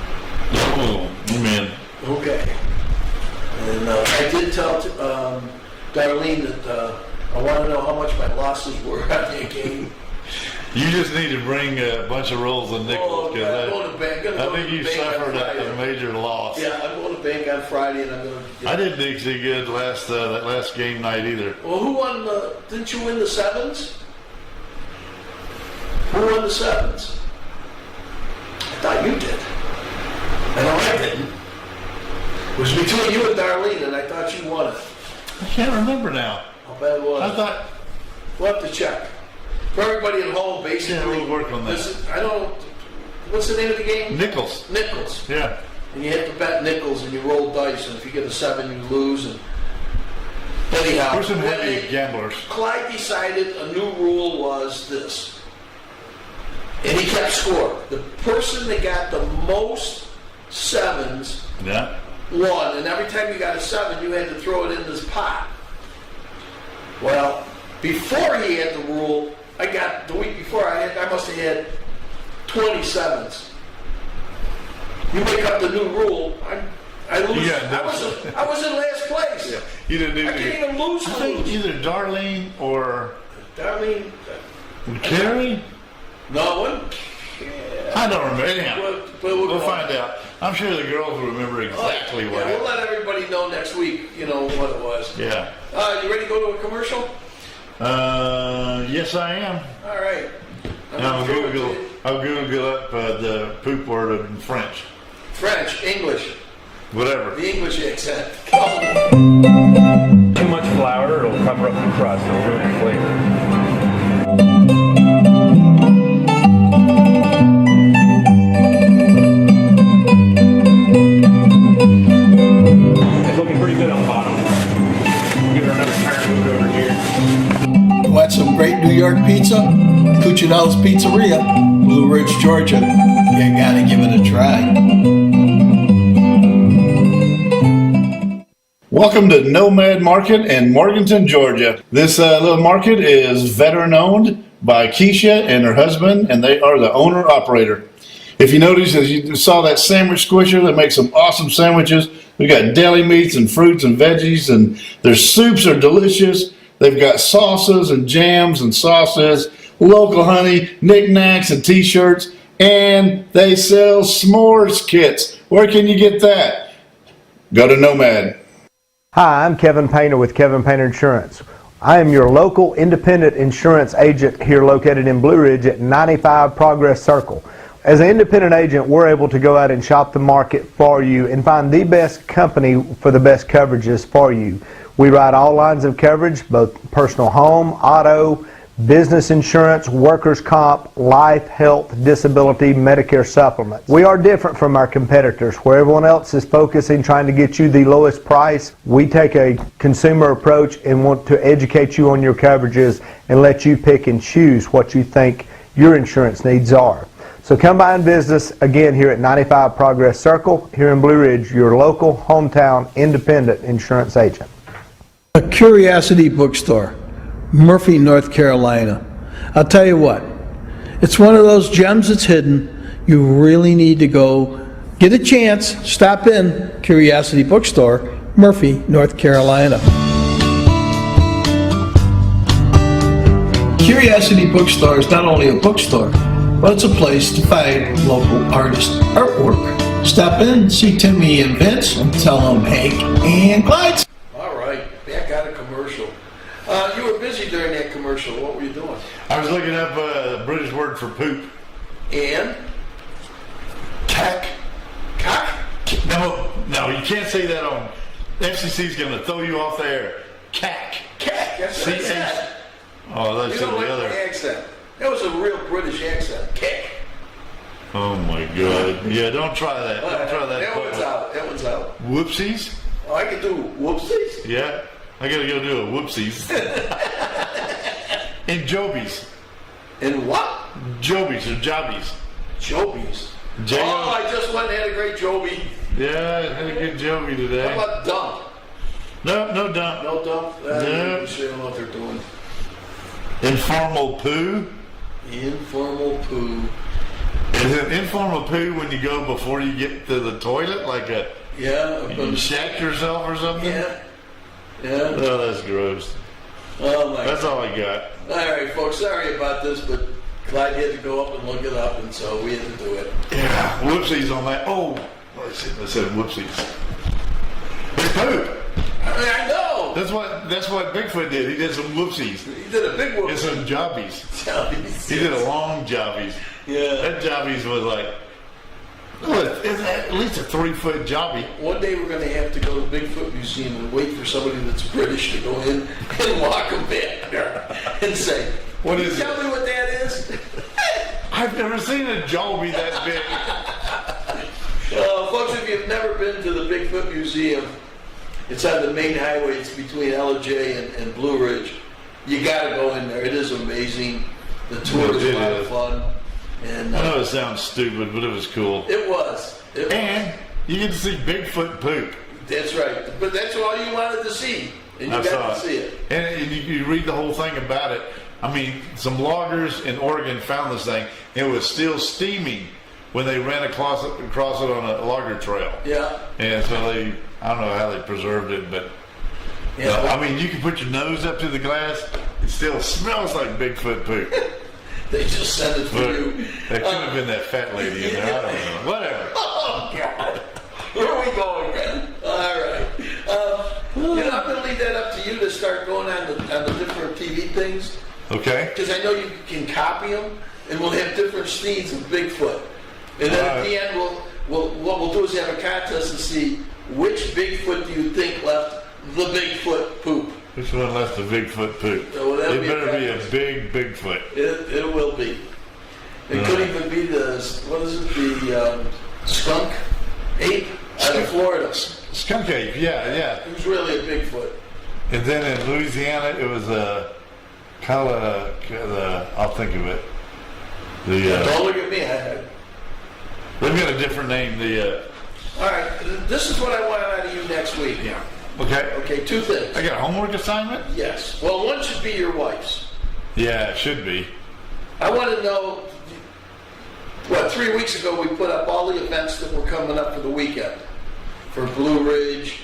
Oh, man. Okay. And I did tell Darlene that I want to know how much my losses were on that game. You just need to bring a bunch of rolls of nickels. Oh, God, I'm going to bank. I think you suffered a major loss. Yeah, I'm going to bank on Friday, and I'm going to. I didn't think so good that last game night either. Well, who won didn't you win the sevens? Who won the sevens? I thought you did. I know I didn't. It was between you and Darlene, and I thought you won it. I can't remember now. I'll bet it was. I thought. We'll have to check. For everybody at home, basically. Yeah, we'll work on that. I don't. What's the name of the game? Nickels. Nickels. Yeah. And you have to bet nickels, and you roll dice, and if you get a 7, you lose. And anyhow, We're some heavy gamblers. Clyde decided a new rule was this, and he kept score. The person that got the most 7s Yeah. won, and every time you got a 7, you had to throw it in this pot. Well, before he had the rule, the week before I must have had 27s. You make up the new rule, I lose. I was in last place. Yeah. You didn't do I can't even lose. I think either Darlene or Darlene. Carrie? No one. I don't remember. Anyhow, we'll go. find out. I'm sure the girls will remember exactly what We'll happened. let everybody know next week, what it was. Yeah. You ready to go to a commercial? Yes, I am. All right. I'll Google up the poop word in French. French, English, Whatever. the English accent. Too much flour, it'll cover up the crust. It'll ruin the flavor. It's looking pretty good on the bottom. Give it another turn, move it over here. Want some great New York pizza? Cuccinelli's Pizzeria, Blue Ridge, Georgia. You gotta give it a try. Welcome to Nomad Market in Morganton, Georgia. This little market is veteran owned by Keisha and her husband, and they are the owner operator. If you notice, as you saw that sandwich squisher that makes some awesome sandwiches, we got deli meats and fruits and veggies, and their soups are delicious. They've got sauces and jams and sauces, local honey, knickknacks and t-shirts, and they sell s'mores kits. Where can you get that? Go to Nomad. Hi, I'm Kevin Painter with Kevin Painter Insurance. I am your local independent insurance agent here located in Blue Ridge at 95 Progress Circle. As an independent agent, we're able to go out and shop the market for you and find the best company for the best coverages for you. We write all lines of coverage, both personal home, auto, business insurance, workers' comp, life, health, disability, Medicare supplements. We are different from our competitors. Where everyone else is focusing trying to get you the lowest price, we take a consumer approach and want to educate you on your coverages and let you pick and choose what you think your insurance needs are. So come by and visit us again here at 95 Progress Circle here in Blue Ridge, your local hometown independent insurance agent. A Curiosity Bookstore, Murphy, North Carolina. I'll tell you what, it's one of those gems that's hidden. You really need to go get a chance, stop in Curiosity Bookstore, Murphy, North Carolina. Curiosity Bookstore is not only a bookstore, but it's a place to find local artist artwork. Stop in, see Timmy and Vince, and tell them Hank and Clyde. All right, back out of commercial. You were busy during that commercial. What were you doing? I was looking up a British word for poop. And? Cack. Cock? No, you can't say that on. FCC's going to throw you off the air. Cack. Cack, that's what I said. Oh, that's You don't the like other. my accent. That was a real British accent. Cack. Oh my God. Yeah, don't try that. Don't try that. That one's out. That one's out. Whoopsies? Oh, I can do whoopsies. Yeah. I gotta go do a whoopsies. And jobies. And what? Jobies or jobbies. Jobies. J-O- Oh, I just went and had a great Joby. Yeah, I had a good jobie today. How about dump? No dump. No dump? No. I'm sure don't know what they're doing. Informal poo. Informal poo. Is it informal poo when you go before you get to the toilet? Like Yeah. you shack yourself or something? Yeah. Yeah. Oh, that's gross. Oh my That's God. all I got. All right, folks. Sorry about this, but Clyde had to go up and look it up, and so we had to do it. Yeah, whoopsies on that. Oh, I said whoopsies. It's poop. I know. That's what Bigfoot did. He did some whoopsies. He did a big And whoop. some jobbies. Jobbies. He did a long jobbies. Yeah. That jobbies was like, it's at least a 3-foot jobbie. One day we're going to have to go to the Bigfoot Museum and wait for somebody that's British to go in and walk them back there and say, What "Can you is tell it?" me what that is?" I've never seen a jobie that big. Folks, if you've never been to the Bigfoot Museum, it's on the main highway. It's between LJ and Blue Ridge. You got to go in there. It is amazing. The tour is a lot of fun. And I know it sounds stupid, but it was cool. it was. And you get to see Bigfoot poop. That's right. But that's all you wanted to see. And you I got saw to see it. And you read the whole thing about it. I mean, some loggers in Oregon found this thing. It was still steaming when they ran across it on a logger trail. Yeah. And so I don't know how they preserved it, but I mean, you can put your nose up to the glass. It still smells like Bigfoot poop. They just sent it for But you. that could have been that fat lady in there. I don't know. Whatever. Oh, God. Here we go again. All right. I'm going to leave that up to you to start going on the different TV things. Okay. Because I know you can copy them, and we'll have different scenes of Bigfoot. And then at the end, what we'll do is have a contest to see which Bigfoot do you think left the Bigfoot poop. Which one left the Bigfoot poop? Oh, well, it better be a big Bigfoot. It will be. It could even be the skunk ape out of Florida. Skunk ape, yeah. It was really a Bigfoot. And then in Louisiana, it was I'll think of it. Don't look at me. They've got a different name. All right, this is what I want out of you next week. Yeah. Okay. Okay, 2 things. I got a homework assignment? Yes. Well, one should be your wife's. Yeah, it should be. I want to know, 3 weeks ago we put up all the events that were coming up for the weekend. For Blue Ridge,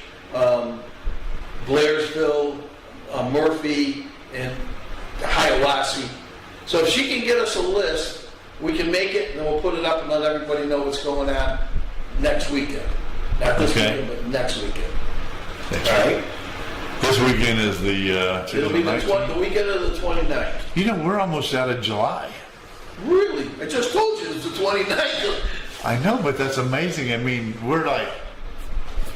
Blairsville, Murphy, and Hiawassee. So if she can get us a list, we can make it, and then we'll put it up and let everybody know what's going on next weekend. Not this weekend, but next weekend. All right? This weekend is the It'll be the 19th. weekend of the 29th. You know, we're almost out of July. Really? I just told you it's the 29th. I know, but that's amazing. I mean, we're like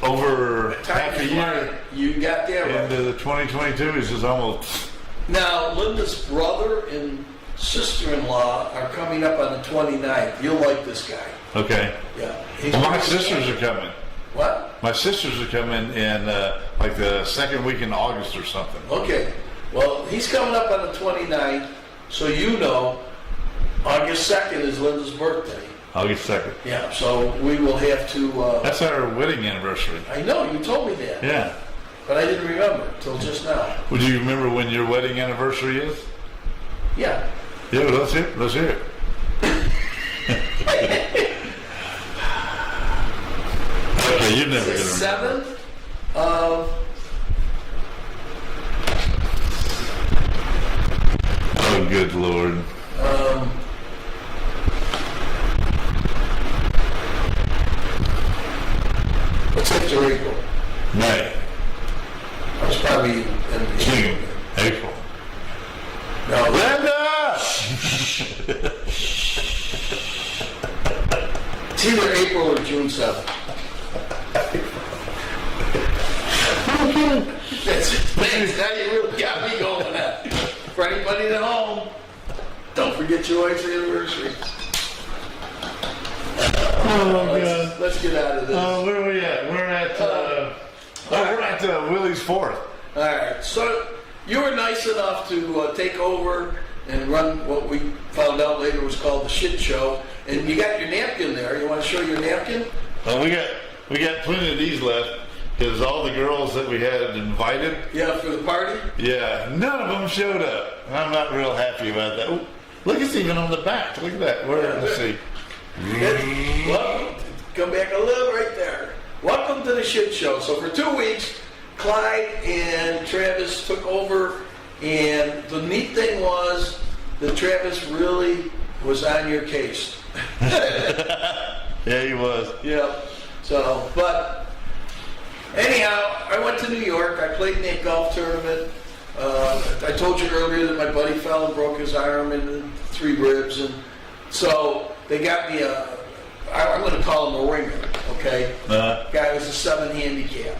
over half a year You got that right. into the 2022 is just almost. Now, Linda's brother and sister-in-law are coming up on the 29th. You'll like this guy. Okay. Yeah. Well, my sisters are coming. What? My sisters are coming in like the second week in August or something. Okay. Well, he's coming up on the 29th, so you know August 2nd is Linda's birthday. August 2nd. Yeah, so we will have to... That's our wedding anniversary. I know, you told me that. Yeah. But I didn't remember until just now. Would you remember when your wedding anniversary is? Yeah. Yeah, well, let's hear it. Let's hear it. Okay, you're never The going to remember. 7th of... Oh, good Lord. What's after April? May. I was probably in June. April. No, Linda! it's either April or June 7th. That's it. Thanks. Now you really got me going now. For anybody at home, don't forget your wife's anniversary. Let's get out of this. Where are we at? We're at Willie's 4th. All right. So you were nice enough to take over and run what we found out later was called the shit show. And you got your napkin there. You want to show your napkin? Well, we got plenty of these left because all the girls that we had invited. Yeah, for the party? Yeah, none of them showed up. I'm not real happy about that. Ooh, look, it's even on the back. Look at that. Let's see. Well, come back a little right there. Welcome to the shit show. So for 2 weeks, Clyde and Travis took over, and the neat thing was that Travis really was on your case. Yeah, he was. Yeah. So, but anyhow, I went to New York. I played in that golf tournament. I told you earlier that my buddy fell and broke his arm and 3 ribs, and so they got me I'm going to call him a ringer, okay? Guy was a 7 handicap.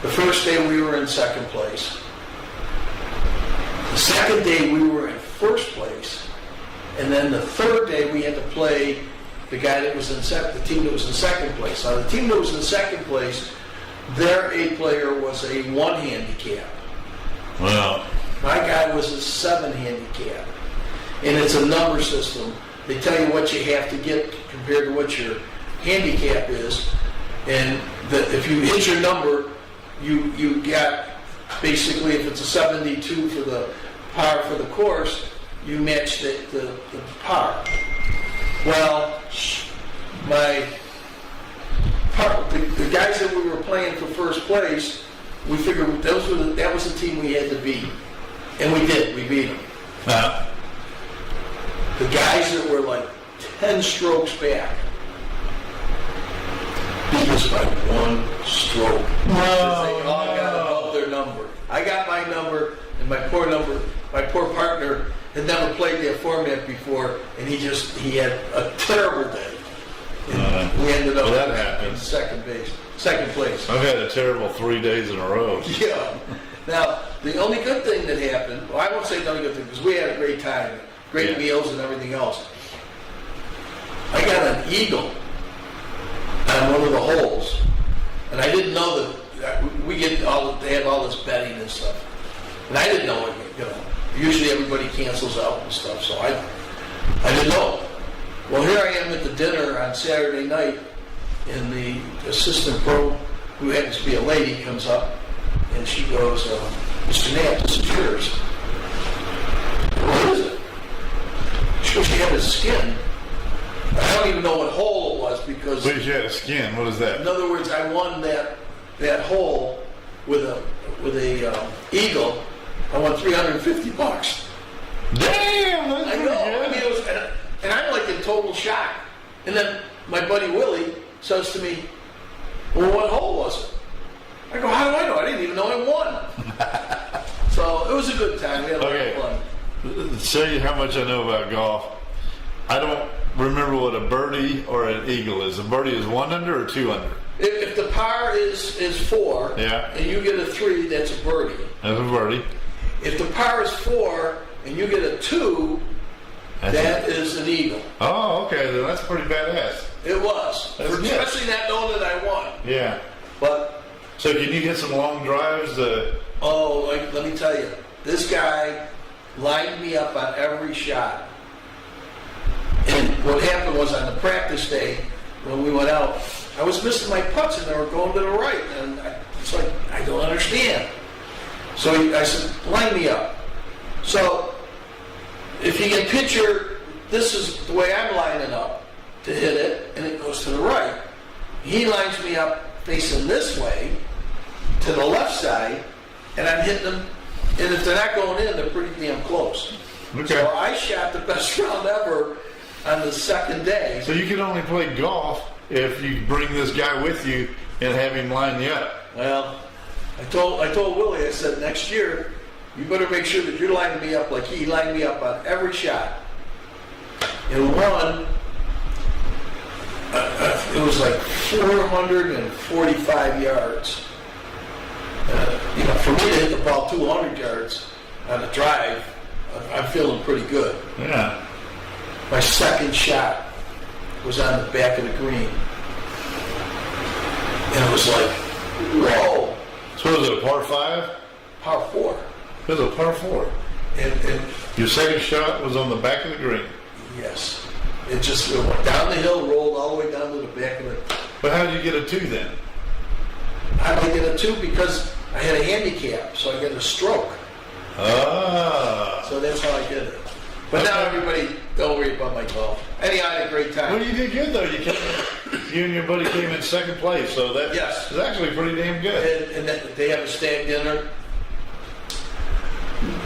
The first day we were in second place. The second day we were in first place. And then the third day we had to play the guy that was in the team that was in second place. Now the team that was in second place, their A player was a 1 handicap. Wow. My guy was a 7 handicap. And it's a number system. They tell you what you have to get compared to what your handicap is. And if you hit your number, you got basically, if it's a 72 for the par for the course, you match the par. Well, the guys that we were playing for first place, we figured that was the team we had to beat. And we did. We beat them. The guys that were like 10 strokes back beat us by 1 stroke. Because they all got above their number. I got my number, and my poor partner had never played that format before, and he had a terrible day. And we ended up in second place. I've had a terrible 3 days in a row. Yeah. Now, the only good thing that happened, well, I won't say the only good thing, because we had a great time. Great meals and everything else. I got an eagle on one of the holes, and I didn't know that they have all this betting and stuff, and I didn't know it. Usually everybody cancels out and stuff, so I didn't know. Well, here I am at the dinner on Saturday night, and the assistant pro, who happens to be a lady, comes up, and she goes, "Mr. Knapp, this is yours." What is it? She had a skin. I don't even know what hole it was because. Wait, you had a skin. What is that? In other words, I won that hole with a eagle. I won $350. Damn! That's I know. I mean, it was, and I'm like in total shock. And then my buddy Willie says to me, "Well, what hole was it?" I go, how do I know? I didn't even know I won. So it was a good time. We had a lot of fun. To show you how much I know about golf, I don't remember what a birdie or an eagle is. A birdie is 1 under or 2 under? If the par is 4, Yeah. and you get a 3, that's a birdie. That's a birdie. If the par is 4 and you get a 2, that is an eagle. Oh, okay. Then that's pretty badass. It was, That's good. especially not knowing that I won. Yeah. But So can you hit some long drives? let me tell you, this guy lined me up on every shot. And what happened was on the practice day when we went out, I was missing my putts and they were going to the right, and it's like I don't understand. So I said, line me up. So if you can picture, this is the way I'm lining up to hit it, and it goes to the right. He lines me up facing this way to the left side, and I'm hitting them. And if they're not going in, they're pretty damn close. Okay. So I shot the best round ever on the second day. So you can only play golf if you bring this guy with you and have him line you up. Well, I told Willie, I said, next year, you better make sure that you're lining me up like he lined me up on every shot. And one, it was like 445 yards. For me to hit the ball 200 yards on a drive, I'm feeling pretty good. Yeah. My second shot was on the back of the green. And it was like, whoa. So was it a par 5? Par 4. It was a par 4. And Your second shot was on the back of the green. yes, it just went down the hill, rolled all the way down to the back of it. But how did you get a 2 then? I did get a 2 because I had a handicap, so I get a stroke. Ah. So that's how I did it. But now everybody, don't worry about my golf. Anyhow, I had a great time. Well, you did good though. You and your buddy came in second place, so that Yes. is actually pretty damn good. And they have a stag dinner.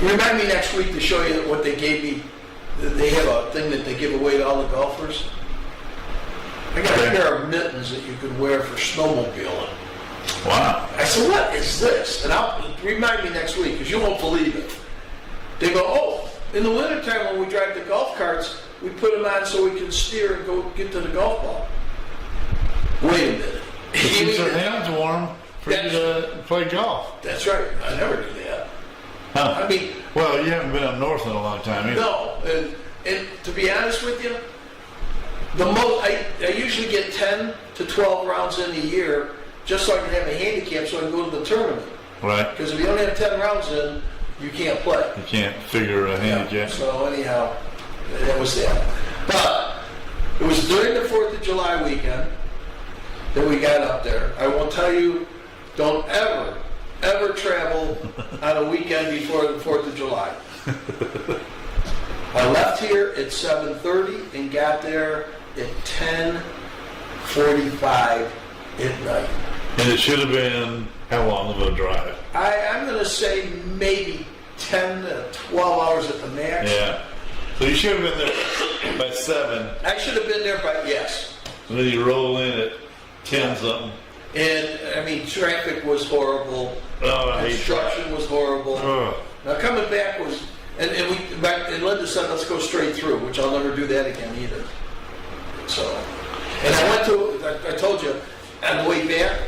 Remind me next week to show you what they gave me. They have a thing that they give away to all the golfers. I got a pair of mittens that you could wear for snowmobiling. Wow. I said, what is this? And remind me next week, because you won't believe it. They go, oh, in the wintertime when we drive the golf carts, we put them on so we can steer and go get to the golf ball. Wait a minute. It keeps our hands warm for you to play golf. That's right. I never do that. Huh. I mean, well, you haven't been up north in a long time either. no. And to be honest with you, I usually get 10 to 12 rounds in a year just so I can have a handicap so I can go to the tournament. Right. Because if you don't have 10 rounds in, you can't play. You can't figure a handicap. So anyhow, that was that. But it was during the 4th of July weekend that we got up there. I will tell you, don't ever travel on a weekend before the 4th of July. I left here at 7:30 and got there at 10:45 at night. And it should have been how long of a drive? I'm going to say maybe 10 to 12 hours at the max. Yeah. So you should have been there by 7. I should have been there by, yes. And then you roll in at 10 something. And, I mean, traffic was horrible. Oh, I hate Construction was horrible. Ugh. Now, coming back was, and Linda said, let's go straight through, which I'll never do that again either. So, and I told you, on the way back,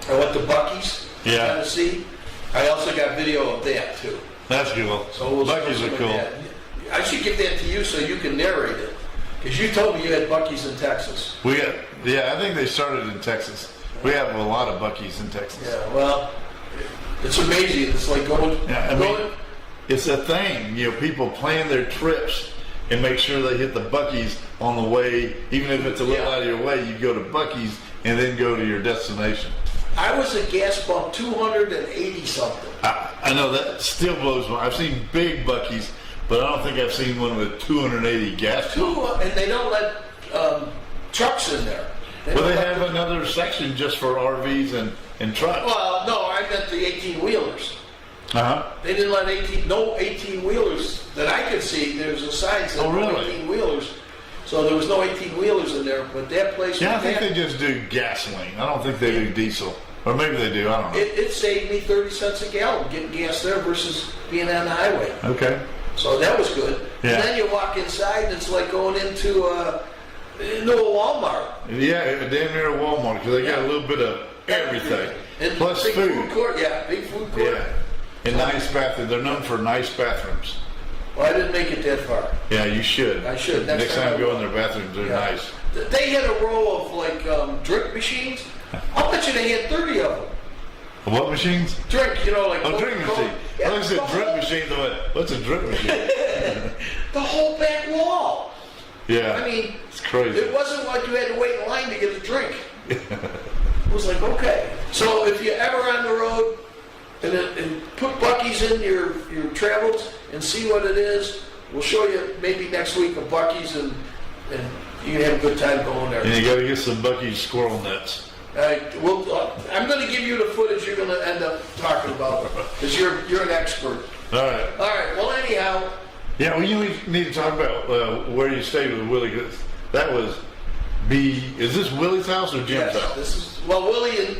I went to Buc-ee's, Yeah. Tennessee. I also got video of that, too. That's cool. So we'll Buc-ee's show are some cool. of that. I should give that to you so you can narrate it. Because you told me you had Buc-ee's in Texas. Yeah, I think they started in Texas. We have a lot of Buc-ee's in Texas. Yeah, well, it's amazing. It's like going. Yeah, I mean, it's a thing. You know, people plan their trips and make sure they hit the Buc-ee's on the way. Even if it's a little out of your way, you go to Buc-ee's and then go to your destination. I was at gas pump 280 something. I know that still blows my. I've seen big Buc-ee's, but I don't think I've seen one with 280 gas. And they don't let trucks in there. Well, they have another section just for RVs and trucks. Well, no, I meant the 18-wheelers. Uh-huh. They didn't let 18-wheelers that I could see. There was a sign that said no 18-wheelers. So there was no 18-wheelers in there, but that place. Yeah, I think they just do gasoline. I don't think they do diesel. Or maybe they do, I don't know. It saved me 30 cents a gallon getting gas there versus being on the highway. Okay. So that was good. Yeah. And then you walk inside and it's like going into a Walmart. Yeah, damn near a Walmart because they got a little bit of everything. And Plus big food. Court. Yeah, big food court. Yeah. And nice bathrooms. They're known for nice bathrooms. Well, I didn't make it that far. Yeah, you should. I should. Next time I go in their bathrooms, they're Yeah. nice. They had a row of like drink machines. I'll bet you they had 30 of them. What machines? Drink, like Oh, drink Coca-Cola. machine. Yeah, I said the drink whole- machine. I went, what's a drink machine? The whole back wall. Yeah. I mean, it's crazy. it wasn't like you had to wait in line to get a drink. It was like, okay. So if you're ever on the road and put Buc-ee's in your travels and see what it is, we'll show you maybe next week a Buc-ee's and you can have a good time going there. And you got to get some Buc-ee's squirrel nuts. I'm going to give you the footage you're going to end up talking about because you're an expert. All right. All right. Well, anyhow. Yeah, well, you need to talk about where you stayed with Willie. 'Cause that was is this Willie's house or Jim's Yes, house? this is Willie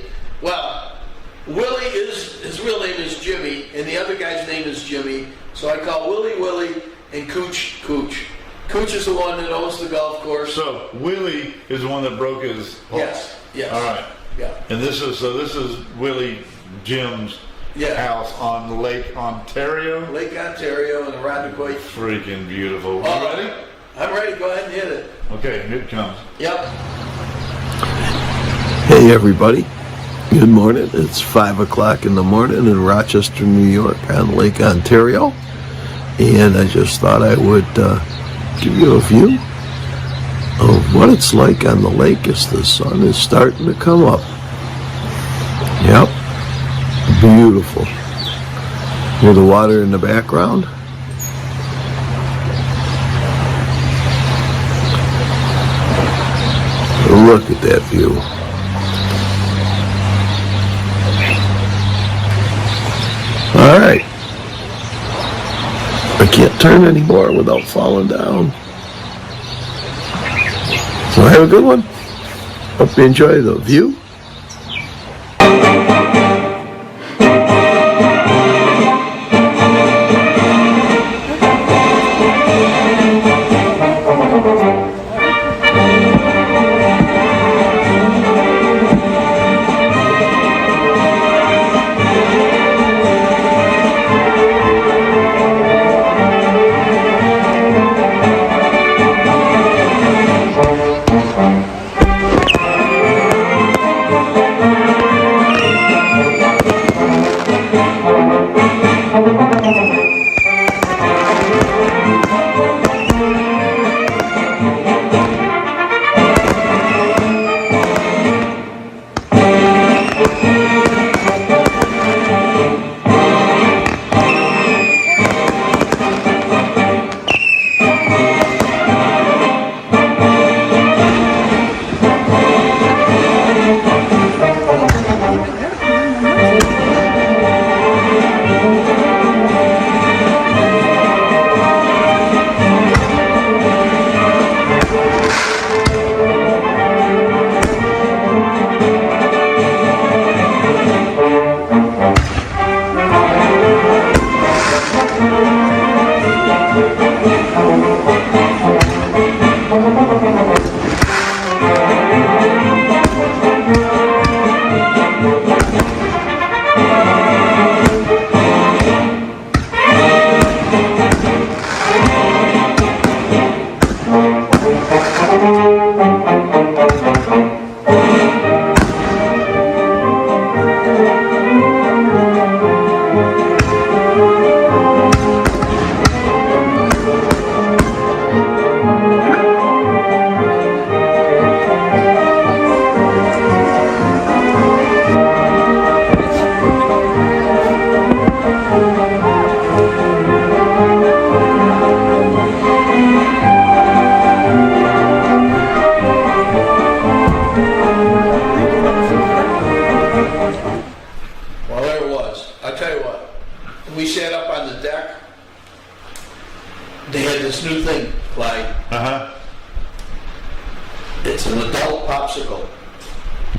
his real name is Jimmy, and the other guy's name is Jimmy. So I call Willie, and Cooch. Cooch is the one that owns the golf course. So Willie is the one that broke his hole. Yes. All right. Yeah. And this is Willie Jim's house on Lake Ontario. Lake Ontario and Irondequoit. Freaking beautiful. You ready? I'm ready. Go ahead and hit it. Okay, here it comes. Yep. Hey everybody, good morning. It's 5 o'clock in the morning in Rochester, New York on Lake Ontario, and I just thought I would give you a view of what it's like on the lake as the sun is starting to come up. Yep, beautiful. With the water in the background. Look at that view. All right. I can't turn anymore without falling down. So have a good one. Hope you enjoy the view. It's an adult popsicle.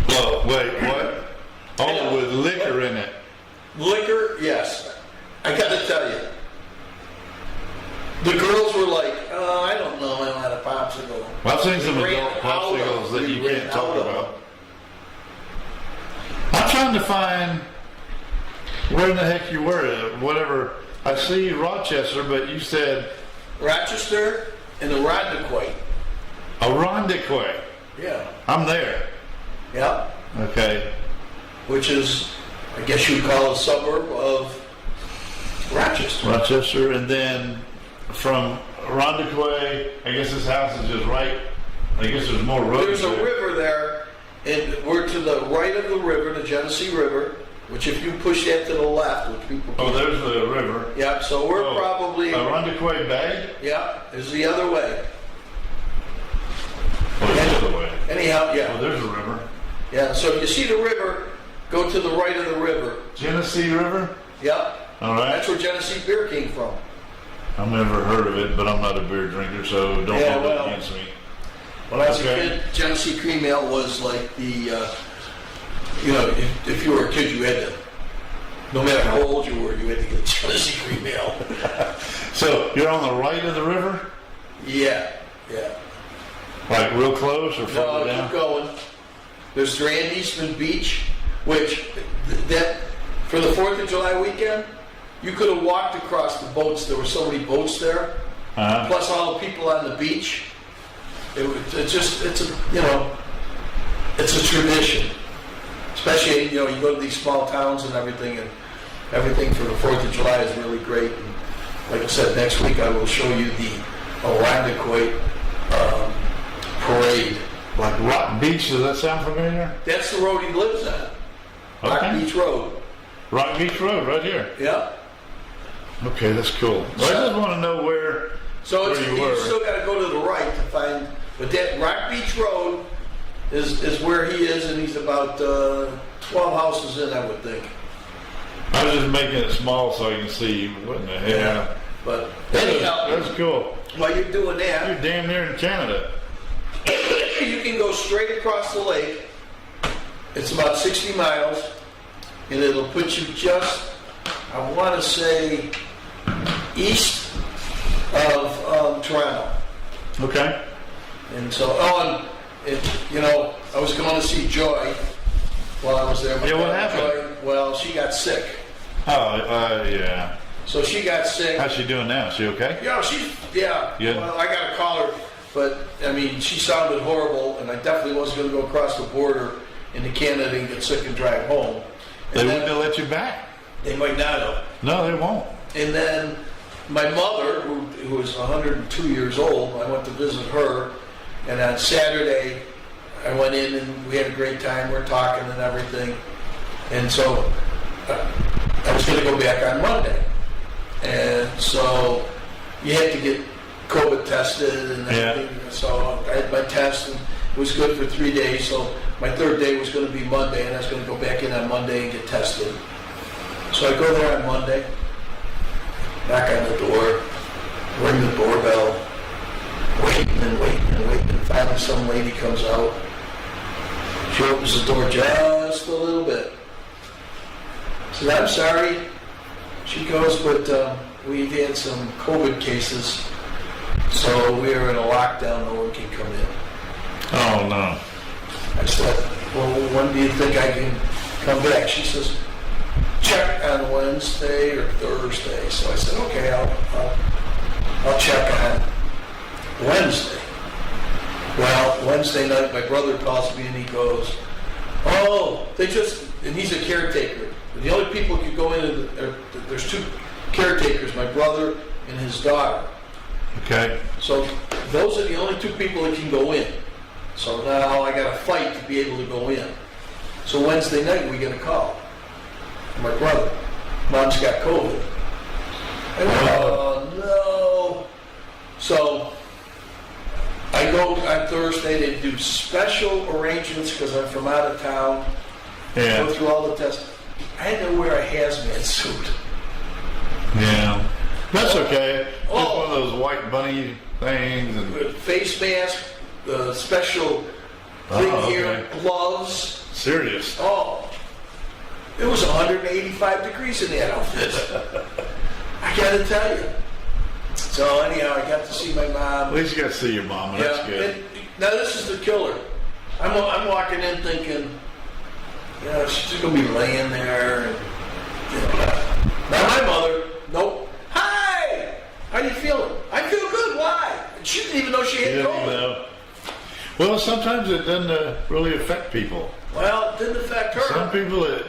Whoa, wait, what? Oh, with liquor in it. Liquor, yes. I gotta tell you, the girls were like, oh, I don't know, I don't have a popsicle. Well, I've seen some We ran adult out of- popsicles that you we ran can't talk out of about. I'm trying to find where in the heck you were. Whatever. I see Rochester, but you said Rochester and Irondequoit. Irondequoit. Yeah. I'm there. Yeah. Okay. Which is, I guess you'd call a suburb of Rochester. Rochester, and then from Irondequoit, I guess this house is just right. I guess there's more roads. There's a river there, and we're to the right of the river, the Genesee River, which if you push that to the left, which people Oh, can't. there's the river. Yeah, so we're probably, Irondequoit Bay? yeah, is the other way. Oh, the other way. Anyhow, Oh, yeah. there's a river. Yeah, so if you see the river, go to the right of the river. Genesee River? Yeah. All right. That's where Genesee beer came from. I've never heard of it, but I'm not a beer drinker, so don't Yeah, hold that well, against me. When I was Okay. a kid, Genesee Cream Ale was like the, you know, if you were a kid, you had to, no matter how old you were, you had to get Genesee Cream Ale. So you're on the right of the river? Yeah, yeah. Like real close or further No, down? keep going. There's Grand Eastman Beach, which that for the 4th of July weekend, you could have walked across the boats. There were so many boats there, Uh-huh. plus all the people on the beach. It's a, you know, it's a tradition. Especially, you know, you go to these small towns and everything for the 4th of July is really great. And like I said, next week I will show you the Irondequoit parade. Like Rock Beach, does that sound familiar? That's the road he lives on. Rock Okay. Beach Road. Rock Beach Road, right here. Yeah. Okay, that's cool. Well, I just want to know where So it's, you you were. still got to go to the right to find. But that Rock Beach Road is where he is, and he's about 12 houses in, I would think. I was just making it small so I can see what in the hell. Yeah. But anyhow, That's cool. while you're doing that, You're damn near in Canada. you can go straight across the lake. It's about 60 miles, and it'll put you just, I want to say, east of Toronto. Okay. And so, you know, I was going to see Joy while I was there. My Yeah, what daughter, happened? Joy, well, she got sick. Oh, yeah. So she got sick. How's she doing now? She okay? Yeah, yeah. Yeah. Well, I got to call her, but I mean, she sounded horrible, and I definitely wasn't going to go across the border into Canada and get sick and drive home. They And wouldn't then, have let you back. they might not have. No, they won't. And then my mother, who was 102 years old, I went to visit her, and on Saturday I went in and we had a great time. We're talking and everything, and so I was going to go back on Monday, and so you had to get COVID tested and everything. Yeah. So I had my test, and it was good for 3 days. So my third day was going to be Monday, and I was going to go back in on Monday and get tested. So I go there on Monday, knock on the door, ring the doorbell, waiting and waiting and waiting, and finally some lady comes out. She opens the door just a little bit. Says, I'm sorry. She goes, but we've had some COVID cases, so we are in a lockdown, no one can come in. Oh, no. I said, well, when do you think I can come back? She says, check on Wednesday or Thursday. So I said, okay, I'll check on Wednesday. Well, Wednesday night, my brother calls me and he goes, oh, and he's a caretaker. The only people who can go in, there's two caretakers, my brother and his daughter. Okay. So those are the only two people that can go in. So now I got to fight to be able to go in. So Wednesday night we get a call from my brother. Mom's got COVID. I went, oh no. So I go on Thursday. They do special arrangements because I'm from out of town. Yeah. Go through all the tests. I had to wear a hazmat suit. Yeah. That's okay. Just Oh. one of those white bunny things. And With face mask, the special thing Oh, here, okay. gloves. serious. Oh, It was 185 degrees in that outfit. I gotta tell you. So anyhow, I got to see my mom. At least you got to see your mom, and that's good. And now this is the killer. I'm walking in thinking, you know, she's just gonna be laying there. And, you know, now my mother, nope. Hi, how you feeling? I feel good. Why? She didn't even know she had COVID. Well, sometimes it doesn't really affect people. Well, it didn't affect her. Some people it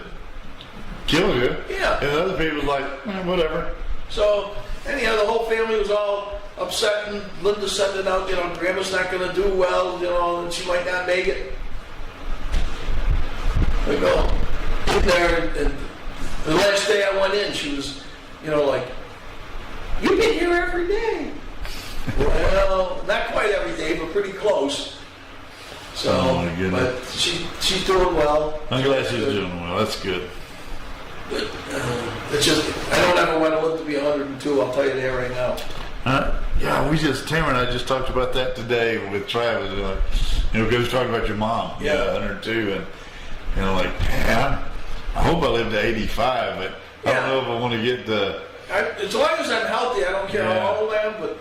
kill you. Yeah. And other people like, whatever. So anyhow, the whole family was all upset, and Linda sent it out, you know, Grandma's not going to do well, you know, and she might not make it. We go in there, and the last day I went in, she was, you know, like, you've been here every day. Well, not quite every day, but pretty close. So, oh my goodness. but she's doing well. I'm glad she's doing well. That's good. But it's just, I don't ever want to live to be 102, I'll tell you that right now. Yeah, Tamara and I just talked about that today with Travis. You know, because we talking about your mom. Yeah. 102. And, you know, like, man, I hope I live to 85, but I don't know if I want to get the... As long as I'm healthy, I don't care how old I am, but,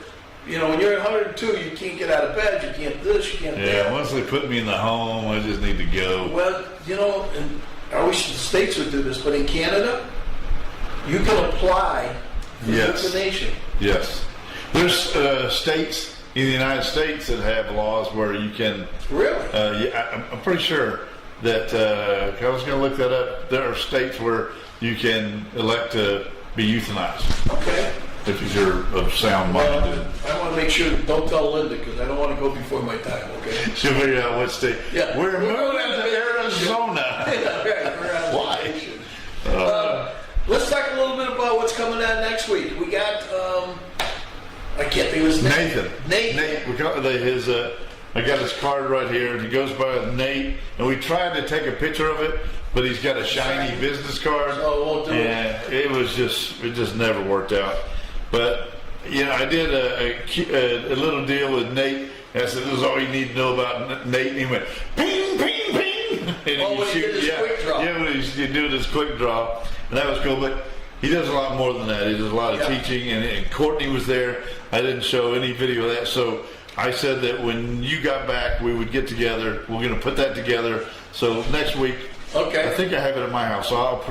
you know, when you're 102, you can't get out of bed, you can't this, you can't that. Yeah, once they put me in the home, I just need to go. Well, you know, and I wish the states would do this, but in Canada, you can apply for euthanasia. Yes. There's states in the United States that have laws where you can... Really? Yeah, I'm pretty sure that, I was going to look that up, there are states where you can elect to be euthanized. Okay. If you're of sound mind. I want to make sure, don't tell Linda, because I don't want to go before my time, okay? She'll figure out what state. Yeah. We're moving to Arizona. Right. Why? Let's talk a little bit about what's coming on next week. We got, I can't think of his name. Nathan. I got his card right here. He goes by Nate, and we tried to take a picture of it, but he's got a shiny business card. So it won't do it. And it just never worked out. But, you know, I did a little deal with Nate. I said, this is all you need to know about Nate. And he went, ping, ping, ping. And when he did his quick draw. Yeah, when he's doing his quick draw. And that was cool. But he does a lot more than that. He does a lot of teaching. And Courtney was there. I didn't show any video of that. So I said that when you got back, we would get together. We're going to put that together. So next week, okay. I think I have it at my house. So I'll...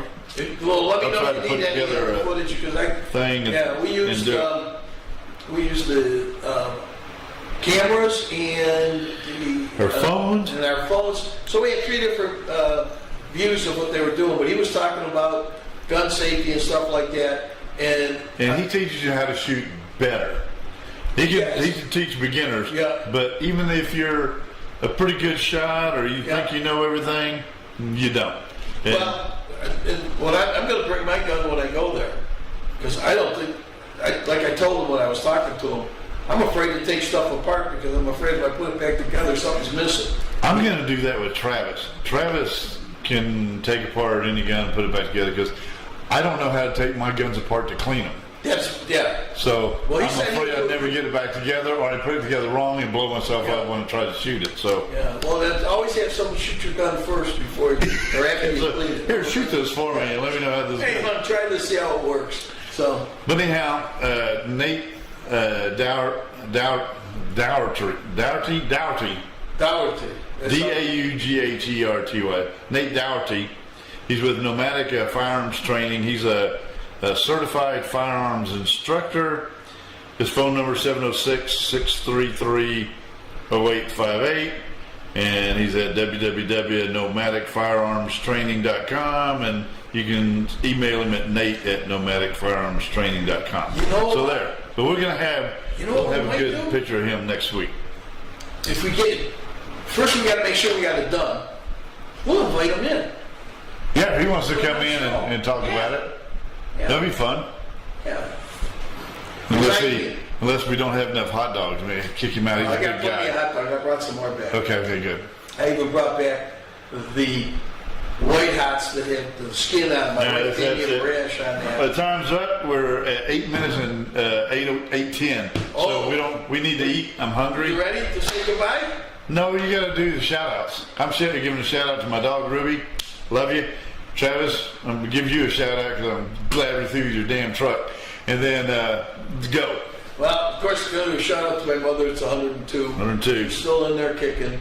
Well, let me know try if to you put need any together other a footage, because thing. We used the cameras and our phones. And our phones. So we had 3 different views of what they were doing. But he was talking about gun safety and stuff like that. And he teaches you how to shoot better. He can teach beginners. Yeah. But even if you're a pretty good shot or you think you know everything, you don't. I'm going to bring my gun when I go there, because I don't think, like I told him when I was talking to him, I'm afraid to take stuff apart because I'm afraid if I put it back together, something's missing. I'm going to do that with Travis. Travis can take apart any gun and put it back together because I don't know how to take my guns apart to clean them. So I'm afraid I'd never get it back together, or I put it together wrong and blow myself up when I try to shoot it. So always have someone shoot your gun first before you, or after you clean it. Here, shoot this for me and let me know how this goes. Hey, I'm trying to see how it works. So, but anyhow, Nate Dougherty. D-A-U-G-H-E-R-T-Y. Nate Dougherty. He's with Nomadic Firearms Training. He's a certified firearms instructor. His phone number is 706-633-0858. And he's at www.nomadicfirearmstraining.com. And you can email him at nate@nomadicfirearmstraining.com. So there. But we're going to have, we'll have a good picture of him next week. If we get it, first we got to make sure we got it done. We'll invite him in. Yeah, if he wants to come in and talk about it, that'll be fun. Yeah. Unless we don't have enough hot dogs, we kick him out. He's a good guy. I got plenty of hot dogs. I brought some more back. Okay, good. I even brought back the white hots that had the skin on my right Indian rash on that. Time's up. We're at 8 minutes and 8:10. So we need to eat. I'm hungry. You ready to say goodbye? No, you got to do the shout outs. I'm giving a shout out to my dog Ruby. Love you. Travis, I'm gonna give you a shout out because I'm glad we threw your damn truck. And then go. Well, of course, a shout out to my mother. It's 102. 102. She's still in there kicking.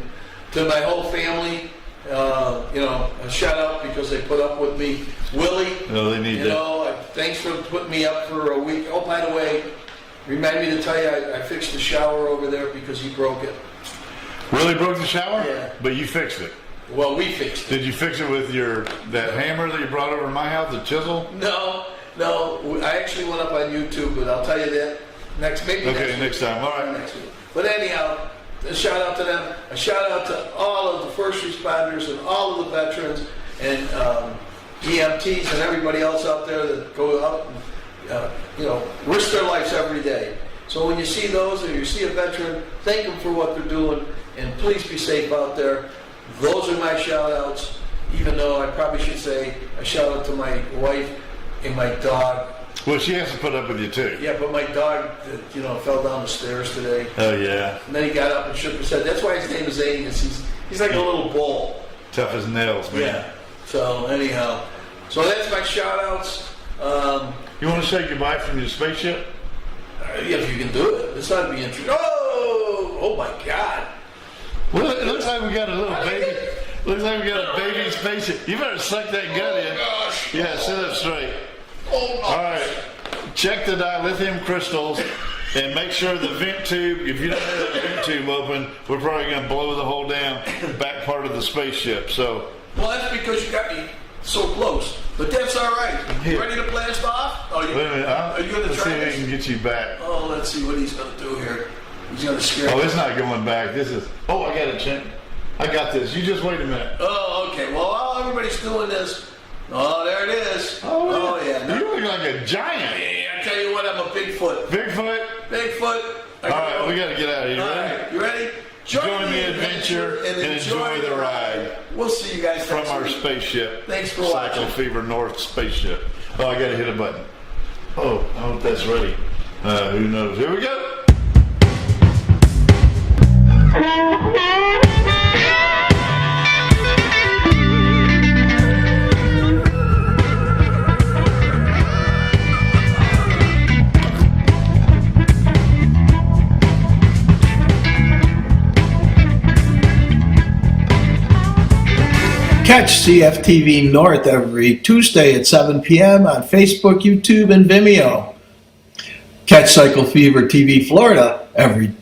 To my whole family, a shout out because they put up with me. Willie, they need thanks for putting me up for a week. Oh, by the way, remind me to tell you, I fixed the shower over there because he broke it. Willie broke the shower? Yeah. But you fixed it. Well, we fixed it. Did you fix it with that hammer that you brought over to my house, the chisel? No. I actually went up on YouTube, but I'll tell you that next time. All right. Next week. But anyhow, a shout out to them. A shout out to all of the first responders and all of the veterans and EMTs and everybody else out there that go out and risk their lives every day. So when you see those or you see a veteran, thank them for what they're doing, and please be safe out there. Those are my shout outs, even though I probably should say a shout out to my wife and my dog. Well, she has to put up with you too. Yeah, but my dog, fell down the stairs today. Oh yeah. And then he got up and shook his head. That's why his name is Angus. He's like a little bull. Tough as nails, man. Yeah. So anyhow, that's my shout outs. You want to say goodbye from your spaceship? If you can do it. It's not to be interesting. Oh my God. Well, it looks like we got a little baby. Looks like we got a baby spaceship. You better suck that gut in. Gosh. Yeah, sit up straight. Oh no. All right. Check the dilithium crystals and make sure the vent tube, if you don't have the vent tube open, we're probably going to blow the whole damn back part of the spaceship. So. Well, that's because you got me so close. But that's all right. You ready to blast off? Wait a minute. Are you going to let's try see if this? I can get you back. Oh, let's see what he's going to do here. He's going to scare me. Oh, it's not going back. This is. Oh, I got it, Chin. I got this. You just wait a minute. Oh, okay. Well, while everybody's doing this, there it is. Oh yeah. No. You look like a giant. Yeah, I tell you what, I'm a Bigfoot. Bigfoot. All right, we got to get out of here. All right, you ready? Join the adventure and enjoy the ride. We'll see you guys from next our week. spaceship. Thanks for watching. Cycle Fever North spaceship. Oh, I got to hit a button. Oh, I hope that's ready. Who knows? Here we go. Catch CFTV North every Tuesday at 7 p.m. on Facebook, YouTube, and Vimeo. Catch Cycle Fever TV Florida every